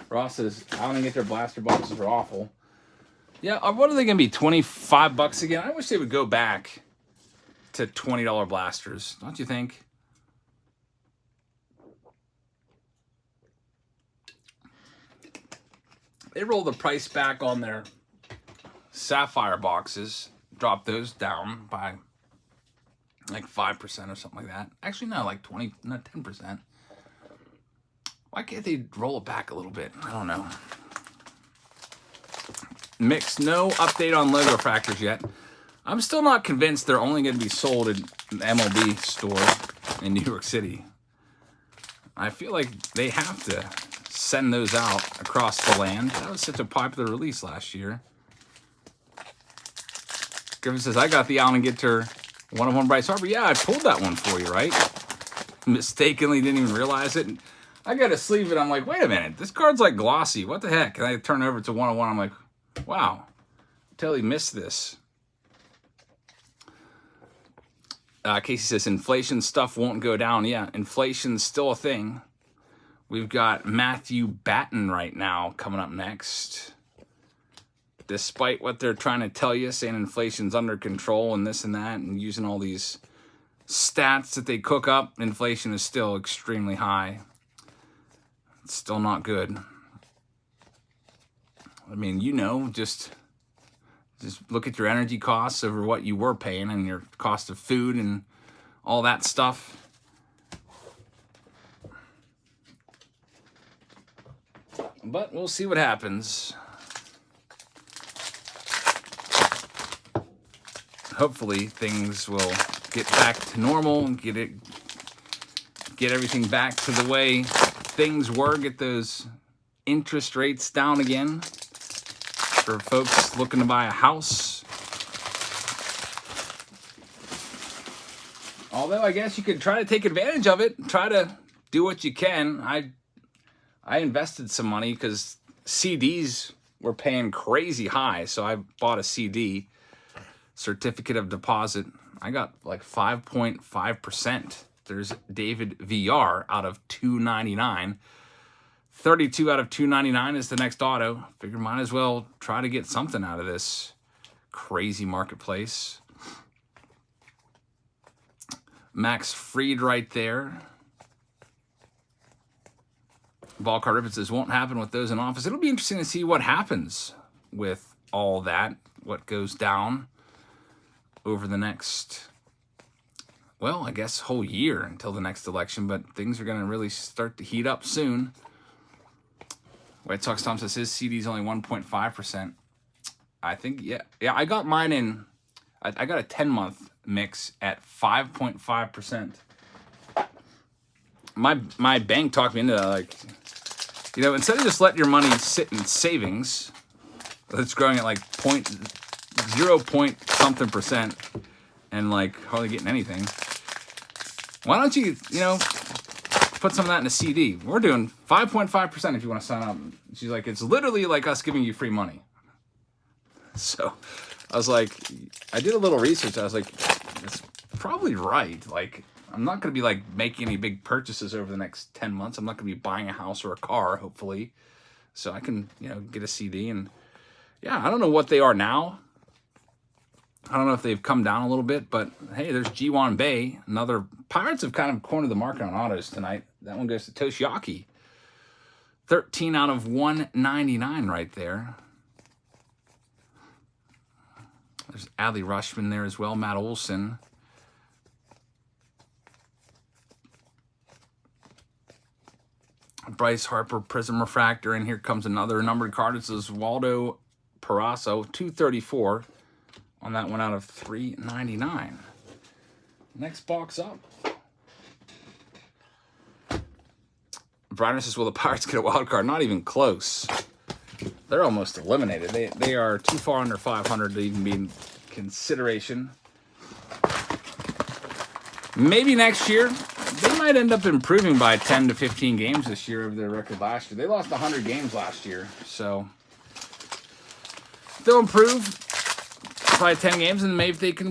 Ross says, I don't get their blaster boxes are awful. Yeah, what are they going to be, $25 again? I wish they would go back to $20 blasters, don't you think? they rolled the price back on their Sapphire boxes, dropped those down by like 5% or something like that. Actually, no, like 20, not 10%. Why can't they roll it back a little bit? I don't know. Mix, no update on logo fractors yet. I'm still not convinced they're only going to be sold in an MLB store in New York City. I feel like they have to send those out across the land. That was such a popular release last year. Griffin says, I got the Allen Gitter 101 Bryce Harper. Yeah, I pulled that one for you, right? Mistakenly didn't even realize it. I got to sleeve it. I'm like, wait a minute. This card's like glossy. What the heck? And I turn over to 101. I'm like, wow. Totally missed this. Casey says, inflation stuff won't go down. Yeah, inflation's still a thing. We've got Matthew Batten right now coming up next. Despite what they're trying to tell you, saying inflation's under control and this and that, and using all these stats that they cook up, inflation is still extremely high. It's still not good. I mean, you know, just look at your energy costs over what you were paying and your cost of food and all that stuff. But we'll see what happens. Hopefully things will get back to normal and get everything back to the way things were, get those interest rates down again for folks looking to buy a house. Although I guess you could try to take advantage of it, try to do what you can. I invested some money because CDs were paying crazy high, so I bought a CD, certificate of deposit. I got like 5.5%. There's David VR out of $299. 32 out of $299 is the next auto. Figure might as well try to get something out of this crazy marketplace. Max Fried right there. Ball card Ribbon says, won't happen with those in office. It'll be interesting to see what happens with all that, what goes down over the next, well, I guess whole year until the next election, but things are going to really start to heat up soon. White Sox Tom says his CD is only 1.5%. I think, yeah, I got mine in, I got a 10-month mix at 5.5%. My bank talked me into that, like, you know, instead of just letting your money sit in savings, it's growing at like 0 point something percent and like hardly getting anything. Why don't you, you know, put some of that in a CD? We're doing 5.5% if you want to sign up. She's like, it's literally like us giving you free money. So I was like, I did a little research. I was like, it's probably right. Like, I'm not going to be like making any big purchases over the next 10 months. I'm not going to be buying a house or a car, hopefully. So I can, you know, get a CD. And yeah, I don't know what they are now. I don't know if they've come down a little bit, but hey, there's G1 Bay. Another, Pirates have kind of cornered the market on autos tonight. That one goes to Toshiaki. 13 out of 199 right there. There's Adley Rushman there as well, Matt Olson. Bryce Harper, Prism Refractor, and here comes another numbered card. It says Waldo Perasso, 234 on that one out of 399. Next box up. Brian says, will the Pirates get a wild card? Not even close. They're almost eliminated. They are too far under 500 to even be in consideration. Maybe next year. They might end up improving by 10 to 15 games this year over their record last year. They lost 100 games last year, so they'll improve by 10 games, and maybe they can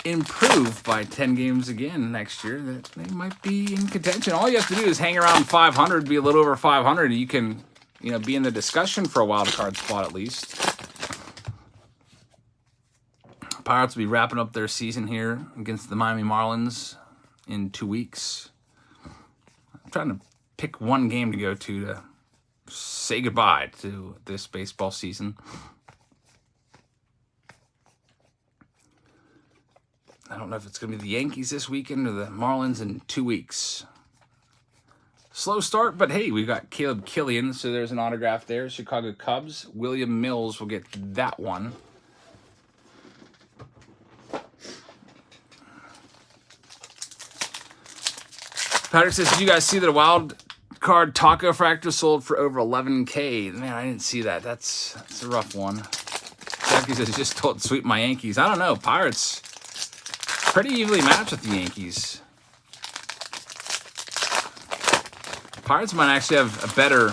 improve by 10 games again next year. That they might be in contention. All you have to do is hang around 500, be a little over 500, and you can, you know, be in the discussion for a wild card spot at least. Pirates will be wrapping up their season here against the Miami Marlins in 2 weeks. I'm trying to pick one game to go to say goodbye to this baseball season. I don't know if it's going to be the Yankees this weekend or the Marlins in 2 weeks. Slow start, but hey, we've got Caleb Killian, so there's an autograph there. Chicago Cubs. William Mills will get that one. Patrick says, did you guys see that a wild card taco fractor sold for over $11K? Man, I didn't see that. That's a rough one. Jackie says, just told sweep my Yankees. I don't know. Pirates pretty evenly matched with the Yankees. Pirates might actually have a better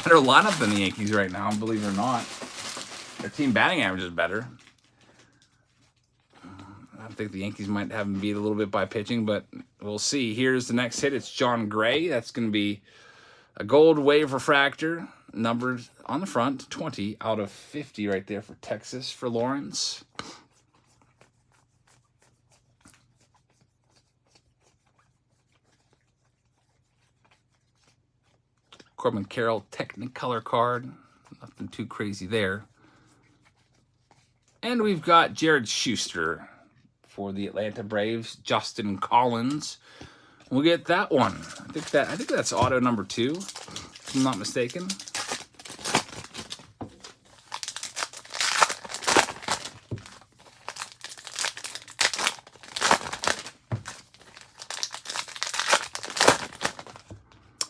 lineup than the Yankees right now, believe it or not. Their team batting average is better. I think the Yankees might have them beat a little bit by pitching, but we'll see. Here's the next hit. It's John Gray. That's going to be a gold wave refractor, numbered on the front, 20 out of 50 right there for Texas for Lawrence. Corbin Carroll Technicolor card. Nothing too crazy there. And we've got Jared Schuster for the Atlanta Braves. Justin Collins. We'll get that one. I think that's auto number 2, if I'm not mistaken.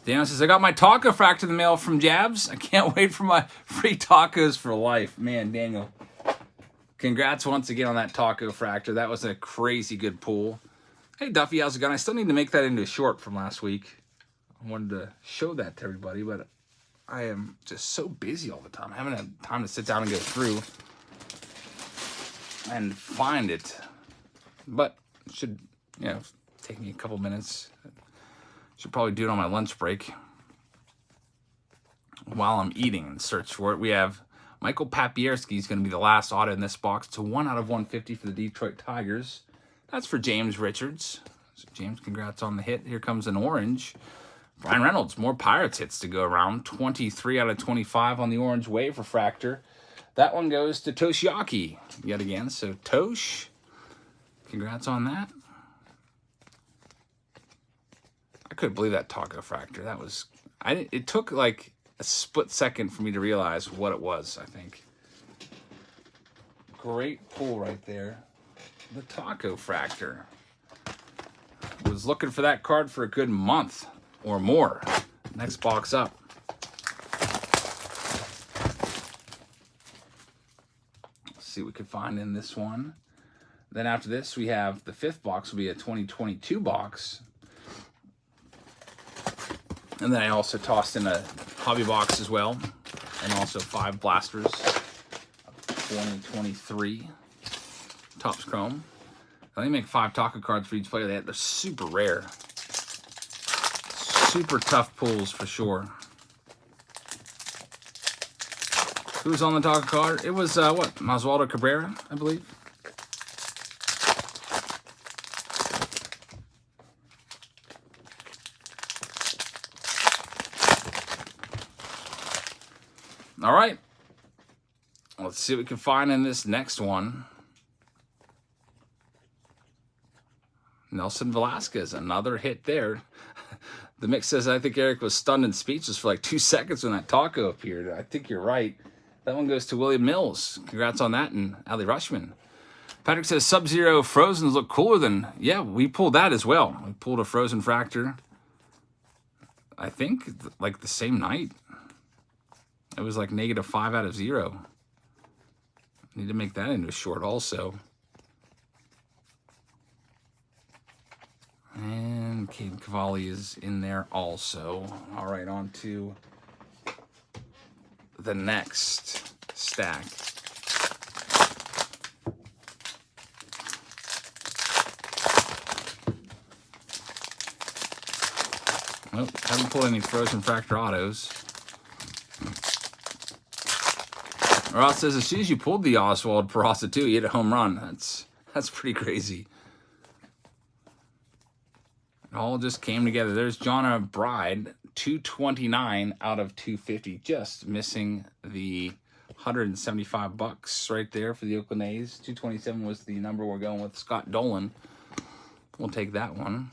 Dan says, I got my taco fractor in the mail from Jabs. I can't wait for my free tacos for life. Man, Daniel, congrats once again on that taco fractor. That was a crazy good pull. Hey, Duffy, how's it going? I still need to make that into a short from last week. I wanted to show that to everybody, but I am just so busy all the time. I haven't had time to sit down and go through and find it. But it should, take me a couple minutes. Should probably do it on my lunch break while I'm eating and search for it. We have Michael Papierski is going to be the last auto in this box. It's a 1 out of 150 for the Detroit Tigers. That's for James Richards. So James, congrats on the hit. Here comes an orange. Brian Reynolds, more Pirates hits to go around. 23 out of 25 on the orange wave refractor. That one goes to Toshiaki yet again. So Tosh, congrats on that. I couldn't believe that taco fractor. That was, it took like a split second for me to realize what it was, I think. Great pull right there. The taco fractor. Was looking for that card for a good month or more. Next box up. Let's see what we could find in this one. Then after this, we have the 5th box will be a 2022 box. And then I also tossed in a hobby box as well. And also 5 blasters of 2023. Topps Chrome. I only make 5 taco cards for each player. They're super rare. Super tough pulls for sure. Who was on the taco card? It was, Oswaldo Cabrera, I believe. All right. Let's see what we can find in this next one. Nelson Velasquez, another hit there. The mix says, I think Eric was stunned and speechless for like 2 seconds when that taco appeared. I think you're right. That one goes to William Mills. Congrats on that, and Ali Rushman. Patrick says, Sub-Zero Frozens look cooler than... Yeah, we pulled that as well. We pulled a Frozen Fractor. I think, like the same night. It was like -5 out of 0. Need to make that into a short also. And Caden Cavalli is in there also. All right, on to the next stack. Nope, haven't pulled any Frozen Fractor autos. Ross says, as soon as you pulled the Oswald Peraza too, you hit a home run. That's pretty crazy. It all just came together. There's Jonna Bride, 229 out of 250. Just missing the $175 right there for the Oakland A's. 227 was the number we're going with. Scott Dolan. We'll take that one.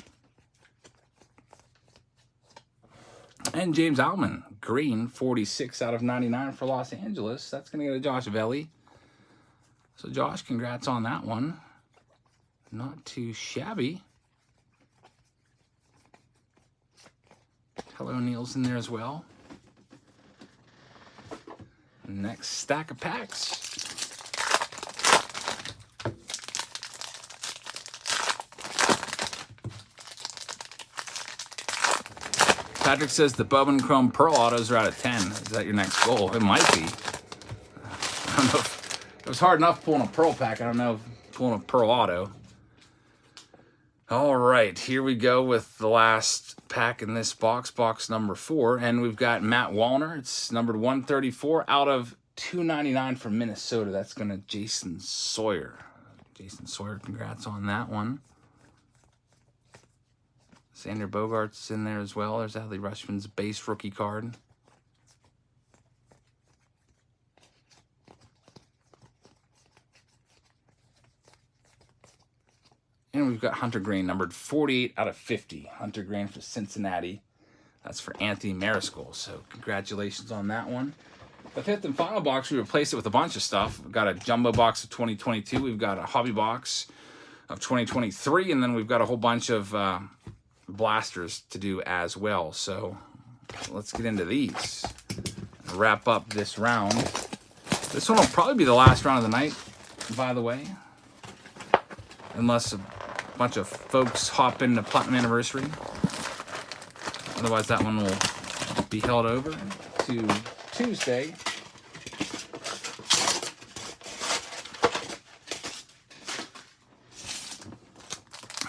And James Outman, green, 46 out of 99 for Los Angeles. That's going to go to Josh Velli. So, Josh, congrats on that one. Not too shabby. Hello, Neil's in there as well. Next stack of packs. Patrick says the Bowman Chrome Pearl autos are out of 10. Is that your next goal? It might be. I don't know. It was hard enough pulling a Pearl pack. I don't know if pulling a Pearl auto. All right, here we go with the last pack in this box, box number 4. And we've got Matt Wallner. It's numbered 134 out of 299 from Minnesota. That's going to Jason Sawyer. Jason Sawyer, congrats on that one. Xander Bogaerts in there as well. There's Adley Rutschman's base rookie card. And we've got Hunter Green, numbered 48 out of 50. Hunter Green for Cincinnati. That's for Anthony Mariscal. So congratulations on that one. The 5th and final box, we replaced it with a bunch of stuff. We've got a jumbo box of 2022. We've got a hobby box of 2023. And then we've got a whole bunch of blasters to do as well. So let's get into these. Wrap up this round. This one will probably be the last round of the night, by the way. Unless a bunch of folks hop into Platinum Anniversary. Otherwise, that one will be held over to Tuesday.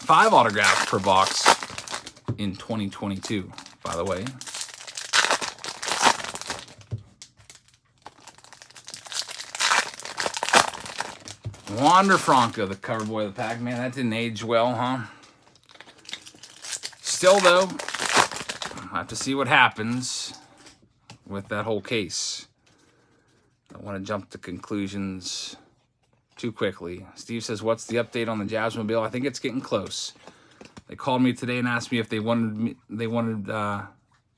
Five autographs per box in 2022, by the way. Wander Franco, the cover boy of the pack. Man, that didn't age well, huh? Still, though, I'll have to see what happens with that whole case. I don't want to jump to conclusions too quickly. Steve says, what's the update on the Jazzmobile? I think it's getting close. They called me today and asked me if they wanted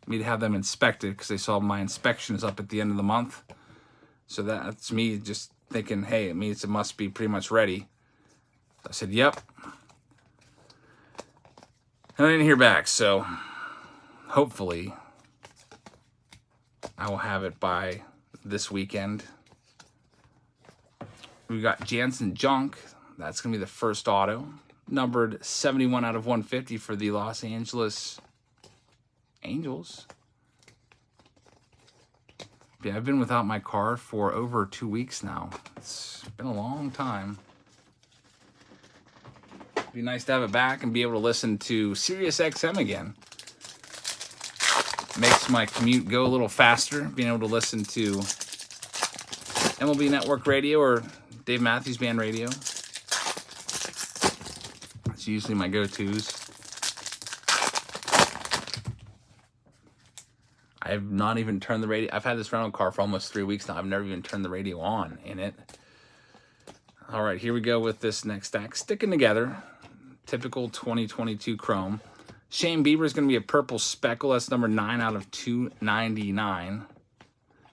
me to have them inspected because they saw my inspection is up at the end of the month. So that's me just thinking, hey, it means it must be pretty much ready. I said, yep. And I didn't hear back, so hopefully I will have it by this weekend. We got Jansen Junk. That's going to be the first auto. Numbered 71 out of 150 for the Los Angeles Angels. Yeah, I've been without my car for over 2 weeks now. It's been a long time. It'd be nice to have it back and be able to listen to Sirius XM again. Makes my commute go a little faster, being able to listen to MLB Network Radio or Dave Matthews Band Radio. That's usually my go-tos. I've not even turned the radio. I've had this rental car for almost 3 weeks now. I've never even turned the radio on in it. All right, here we go with this next stack. Sticking together. Typical 2022 Chrome. Shane Bieber is going to be a purple speckle. That's number 9 out of 299.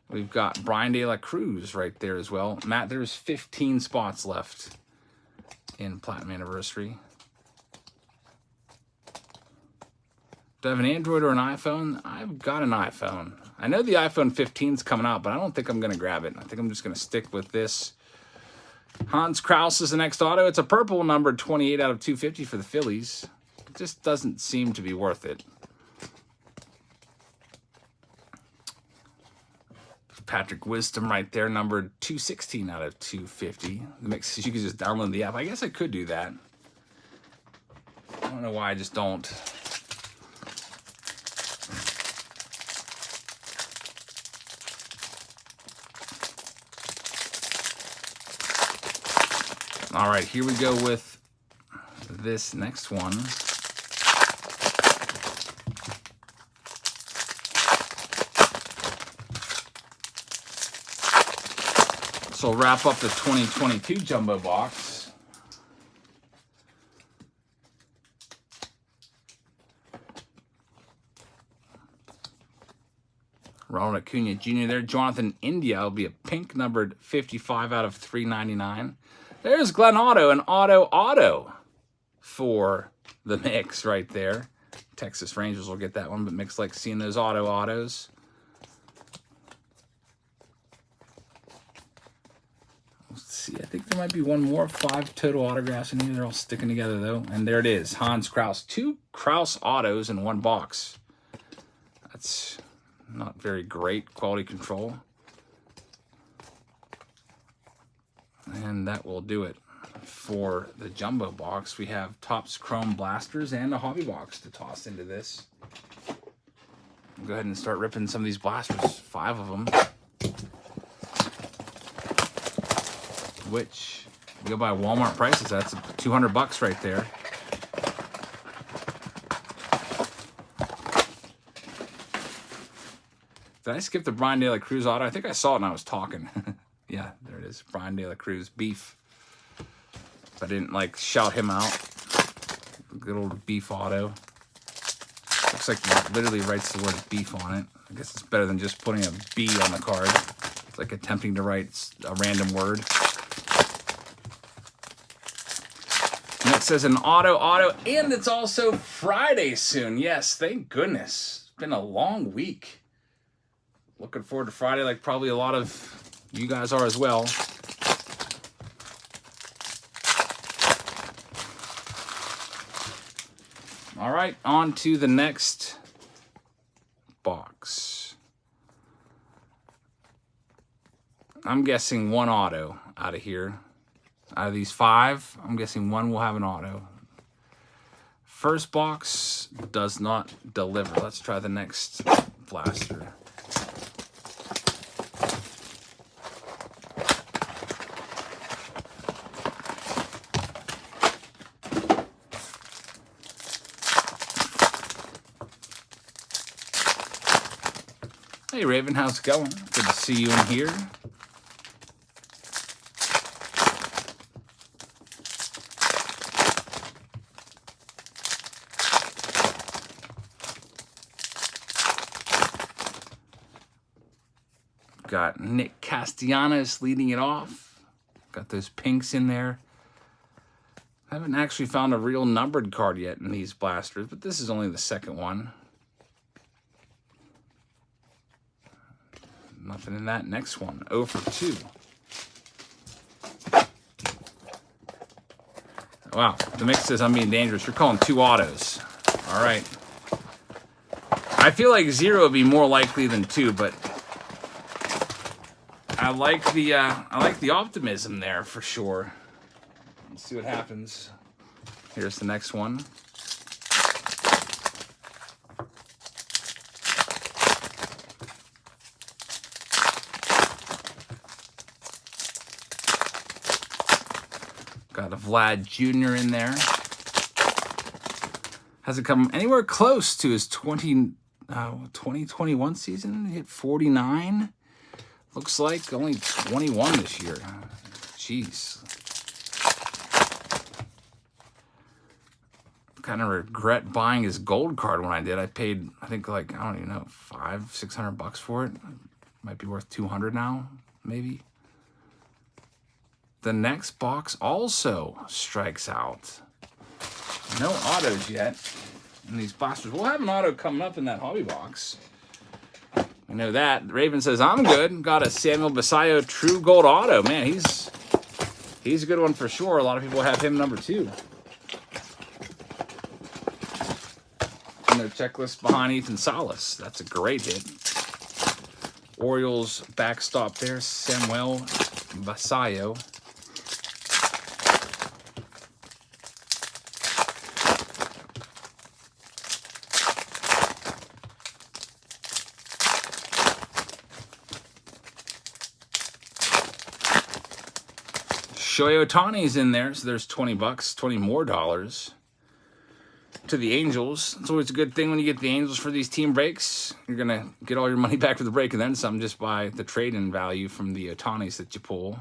We've got Brian De La Cruz right there as well. Matt, there's 15 spots left in Platinum Anniversary. Do I have an Android or an iPhone? I've got an iPhone. I know the iPhone 15 is coming out, but I don't think I'm going to grab it. I think I'm just going to stick with this. Hans Kraus is the next auto. It's a purple, numbered 28 out of 250 for the Phillies. It just doesn't seem to be worth it. Patrick Wisdom right there, numbered 216 out of 250. The mix, you can just download the app. I guess I could do that. I don't know why I just don't. All right, here we go with this next one. So we'll wrap up the 2022 jumbo box. Ronald Acuna Jr. there. Jonathan India will be a pink numbered 55 out of 399. There's Glenn Otto, an auto for the mix right there. Texas Rangers will get that one, but Mix likes seeing those autos. Let's see. I think there might be one more. 5 total autographs in here. They're all sticking together, though. And there it is. Hans Kraus. 2 Kraus autos in one box. That's not very great quality control. And that will do it for the jumbo box. We have Topps Chrome Blasters and a hobby box to toss into this. I'll go ahead and start ripping some of these blasters. 5 of them. Which, you go by Walmart prices, that's $200 right there. Did I skip the Brian De La Cruz auto? I think I saw it when I was talking. Yeah, there it is. Brian De La Cruz beef. I didn't like shout him out. Good old beef auto. Looks like it literally writes the word beef on it. I guess it's better than just putting a B on the card. It's like attempting to write a random word. And it says an auto, and it's also Friday soon. Yes, thank goodness. It's been a long week. Looking forward to Friday like probably a lot of you guys are as well. All right, on to the next box. I'm guessing 1 auto out of here. Out of these 5, I'm guessing 1 will have an auto. First box does not deliver. Let's try the next blaster. Hey Raven, how's it going? Good to see you in here. Got Nick Castellanos leading it off. Got those pinks in there. I haven't actually found a real numbered card yet in these blasters, but this is only the second one. Nothing in that next one. 0 for 2. Wow, the mix says I'm being dangerous. You're calling 2 autos. All right. I feel like 0 would be more likely than 2, but I like the optimism there for sure. Let's see what happens. Here's the next one. Got a Vlad Jr. in there. Hasn't come anywhere close to his 2021 season. He hit 49. Looks like only 21 this year. Jeez. Kind of regret buying his gold card when I did. I paid, I think, like, I don't even know, $500-600 for it. Might be worth 200 now, maybe. The next box also strikes out. No autos yet in these blasters. We'll have an auto coming up in that hobby box. I know that. Raven says, I'm good. Got a Samuel Basallo True Gold auto. Man, he's a good one for sure. A lot of people have him number 2. And their checklist behind Ethan Salas. That's a great hit. Orioles backstop there. Samuel Basallo. Shohei Ohtani's in there, so there's $20, $20 more. to the Angels. It's always a good thing when you get the Angels for these team breaks. You're going to get all your money back for the break and then some just by the trade-in value from the Otanis that you pull.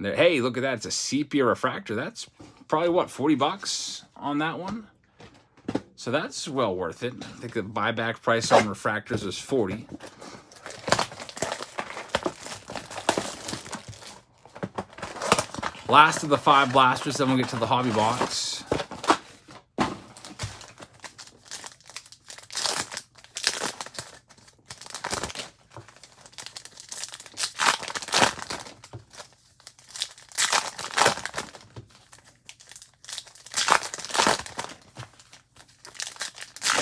Hey, look at that. It's a sepia refractor. That's probably, what, $40 on that one? So that's well worth it. I think the buyback price on refractors is $40. Last of the 5 blasters, then we'll get to the hobby box.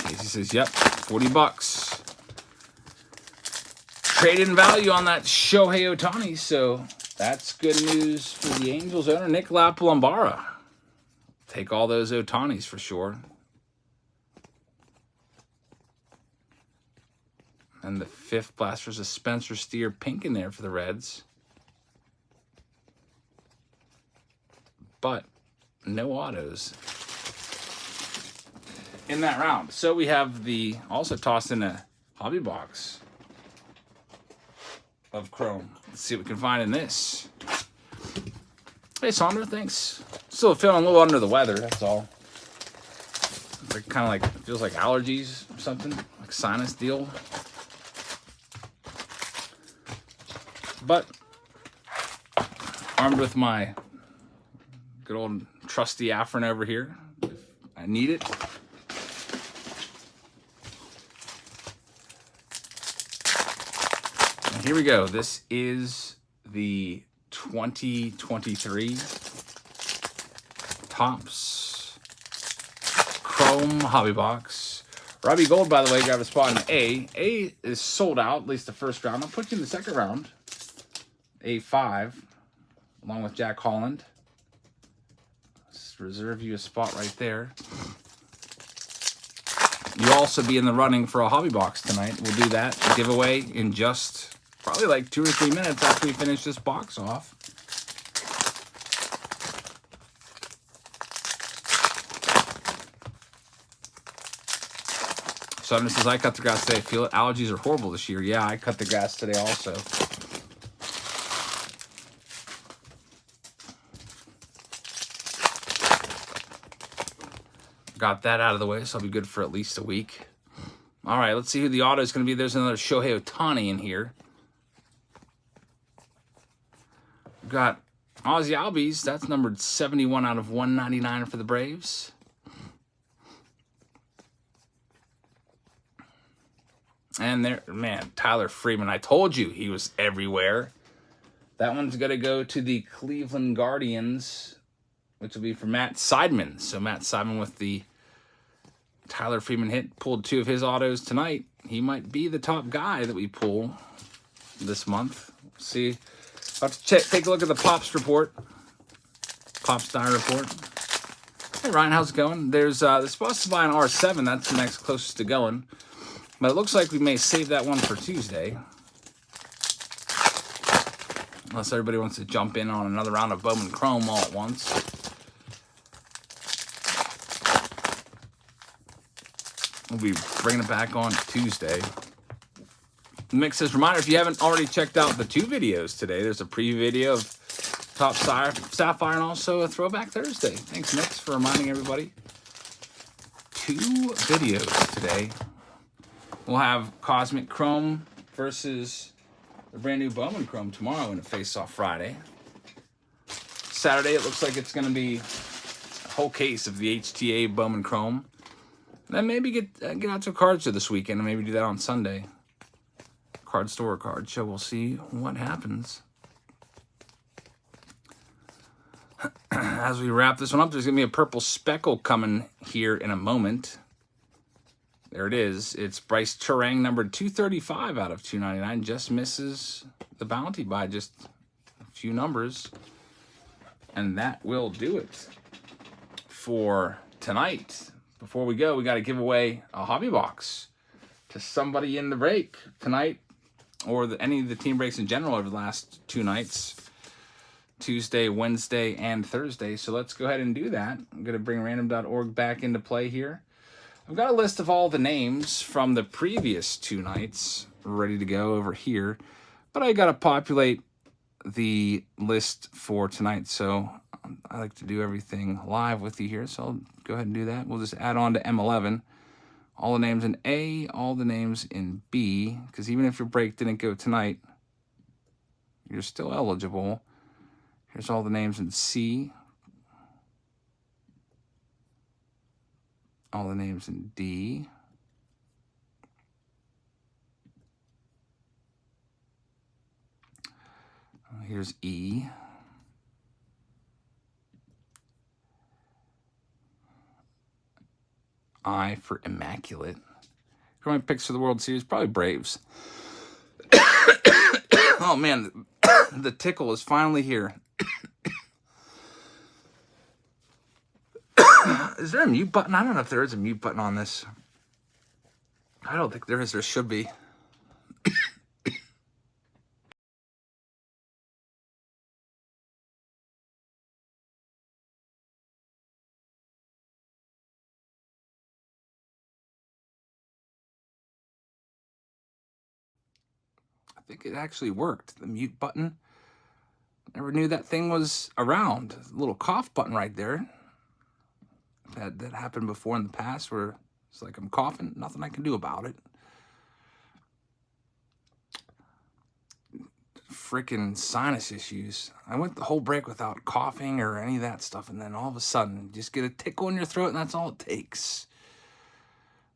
Casey says, yep, $40. Trade-in value on that Shohei Ohtani, so that's good news for the Angels owner, Nick Lapalambara. Take all those Ohtanis for sure. And the 5th blaster's a Spencer Steer pink in there for the Reds. But no autos in that round. So we have the, also tossed in a hobby box of chrome. Let's see what we can find in this. Hey, Sandra, thanks. Still feeling a little under the weather, that's all. It's kind of like, it feels like allergies or something, like sinus deal. But armed with my good old trusty Afrin over here, if I need it. Here we go. This is the 2023 Topps Chrome Hobby Box. Robbie Gold, by the way, grabbed a spot in A. A is sold out, at least the first round. I'll put you in the second round. A5, along with Jack Holland. Let's reserve you a spot right there. You'll also be in the running for a hobby box tonight. We'll do that giveaway in just probably like 2 or 3 minutes after we finish this box off. Sudden says, I cut the grass today. I feel it. Allergies are horrible this year. Yeah, I cut the grass today also. Got that out of the way, so I'll be good for at least a week. All right, let's see who the auto is going to be. There's another Shohei Ohtani in here. We've got Ozzy Albies. That's numbered 71 out of 199 for the Braves. And there, man, Tyler Freeman. I told you he was everywhere. That one's going to go to the Cleveland Guardians, which will be for Matt Seidman. So Matt Seidman with the Tyler Freeman hit, pulled 2 of his autos tonight. He might be the top guy that we pull this month. See, I'll have to take a look at the Pops report. Pops Die report. Hey Ryan, how's it going? There's supposed to buy an R7. That's the next closest to going. But it looks like we may save that one for Tuesday. Unless everybody wants to jump in on another round of Bowman Chrome all at once. We'll be bringing it back on Tuesday. Mix says, reminder, if you haven't already checked out the 2 videos today, there's a preview video of Top Sapphire and also a Throwback Thursday. Thanks, Mix, for reminding everybody. 2 videos today. We'll have Cosmic Chrome versus the brand new Bowman Chrome tomorrow in a face-off Friday. Saturday, it looks like it's going to be a whole case of the HTA Bowman Chrome. Then maybe get out to a card show this weekend and maybe do that on Sunday. Card store or card show. We'll see what happens. As we wrap this one up, there's going to be a purple speckle coming here in a moment. There it is. It's Bryce Turang, numbered 235 out of 299. Just misses the bounty by just a few numbers. And that will do it for tonight. Before we go, we got to give away a hobby box to somebody in the break tonight, or any of the team breaks in general over the last 2 nights. Tuesday, Wednesday, and Thursday. So let's go ahead and do that. I'm going to bring random.org back into play here. I've got a list of all the names from the previous 2 nights ready to go over here, but I got to populate the list for tonight. So I like to do everything live with you here. So I'll go ahead and do that. We'll just add on to M11 all the names in A, all the names in B, because even if your break didn't go tonight, you're still eligible. Here's all the names in C, all the names in D, here's E, I for immaculate. Who are my picks for the World Series? Probably Braves. Oh man, the tickle is finally here. Is there a mute button? I don't know if there is a mute button on this. I don't think there is. There should be. I think it actually worked. The mute button. Never knew that thing was around. A little cough button right there. That happened before in the past where it's like I'm coughing. Nothing I can do about it. Freaking sinus issues. I went the whole break without coughing or any of that stuff, and then all of a sudden, you just get a tickle in your throat, and that's all it takes.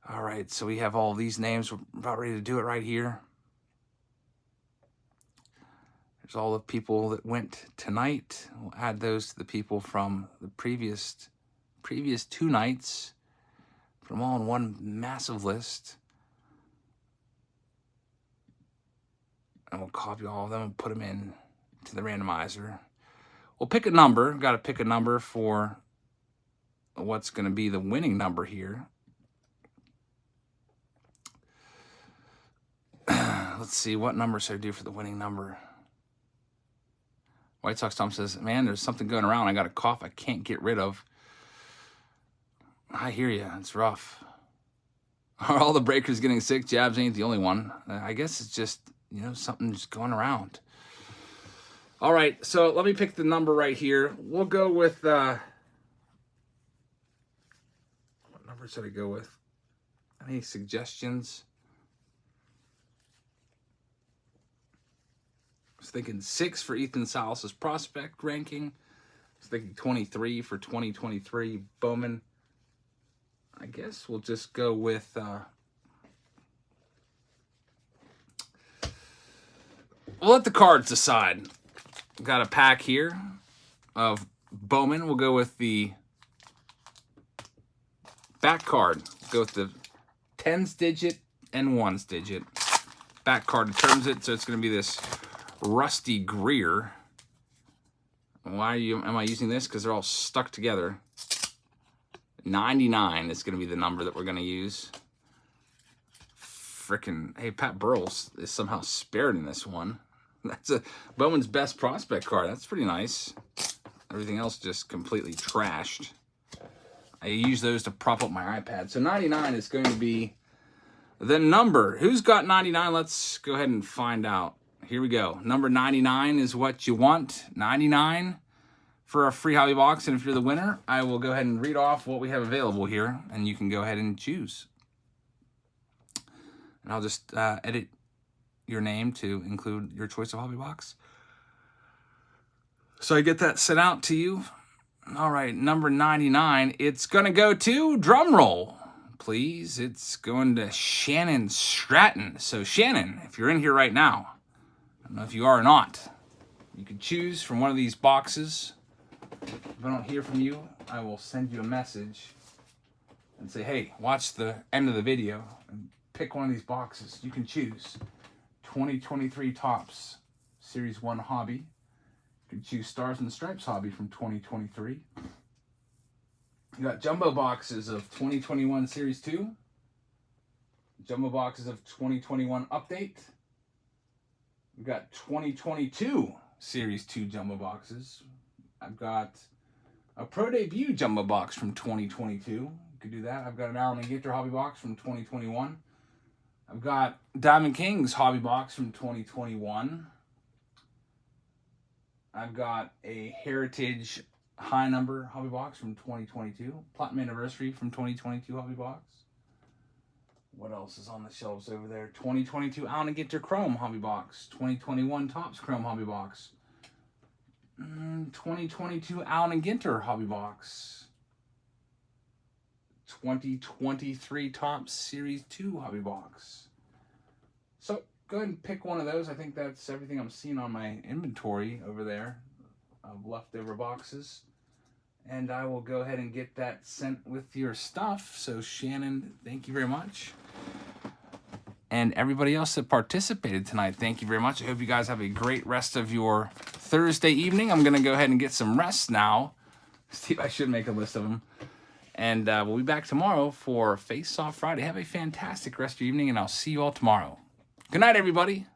All right, so we have all these names. We're about ready to do it right here. There's all the people that went tonight. We'll add those to the people from the previous 2 nights. Put them all in one massive list. And we'll copy all of them and put them in to the randomizer. We'll pick a number. Got to pick a number for what's going to be the winning number here. Let's see, what number should I do for the winning number? White Sox Tom says, man, there's something going around. I got a cough I can't get rid of. I hear you. It's rough. Are all the breakers getting sick? Jabs ain't the only one. I guess it's just, something's going around. All right, so let me pick the number right here. We'll go with, what number should I go with? Any suggestions? I was thinking 6 for Ethan Salas' prospect ranking. I was thinking 23 for 2023 Bowman. I guess we'll just go with we'll let the cards decide. Got a pack here of Bowman. We'll go with the back card. Go with the 10s digit and 1s digit. Back card determines it, so it's going to be this Rusty Greer. Why am I using this? Because they're all stuck together. 99 is going to be the number that we're going to use. Frickin', hey, Pat Burrells is somehow spared in this one. That's a Bowman's best prospect card. That's pretty nice. Everything else just completely trashed. I use those to prop up my iPad. So 99 is going to be the number. Who's got 99? Let's go ahead and find out. Here we go. Number 99 is what you want. 99 for a free hobby box. And if you're the winner, I will go ahead and read off what we have available here, and you can go ahead and choose. And I'll just edit your name to include your choice of hobby box. So I get that sent out to you. All right, number 99. It's going to go to, drum roll, please. It's going to Shannon Stratton. So Shannon, if you're in here right now, I don't know if you are or not, you can choose from one of these boxes. If I don't hear from you, I will send you a message and say, hey, watch the end of the video and pick one of these boxes. You can choose 2023 Topps Series 1 Hobby. You can choose Stars and Stripes Hobby from 2023. You got jumbo boxes of 2021 Series 2. Jumbo boxes of 2021 Update. We got 2022 Series 2 jumbo boxes. I've got a Pro Debut jumbo box from 2022. You could do that. I've got an Allen & Ginter hobby box from 2021. I've got Diamond Kings hobby box from 2021. I've got a Heritage high number hobby box from 2022. Platinum Anniversary from 2022 hobby box. What else is on the shelves over there? 2022 Allen & Ginter Chrome hobby box. 2021 Topps Chrome hobby box. 2022 Allen & Ginter hobby box. 2023 Topps Series 2 hobby box. So go ahead and pick one of those. I think that's everything I'm seeing on my inventory over there of leftover boxes. And I will go ahead and get that sent with your stuff. So Shannon, thank you very much. And everybody else that participated tonight, thank you very much. I hope you guys have a great rest of your Thursday evening. I'm going to go ahead and get some rest now. Steve, I should make a list of them. And we'll be back tomorrow for Face Off Friday. Have a fantastic rest of your evening, and I'll see you all tomorrow. Good night, everybody.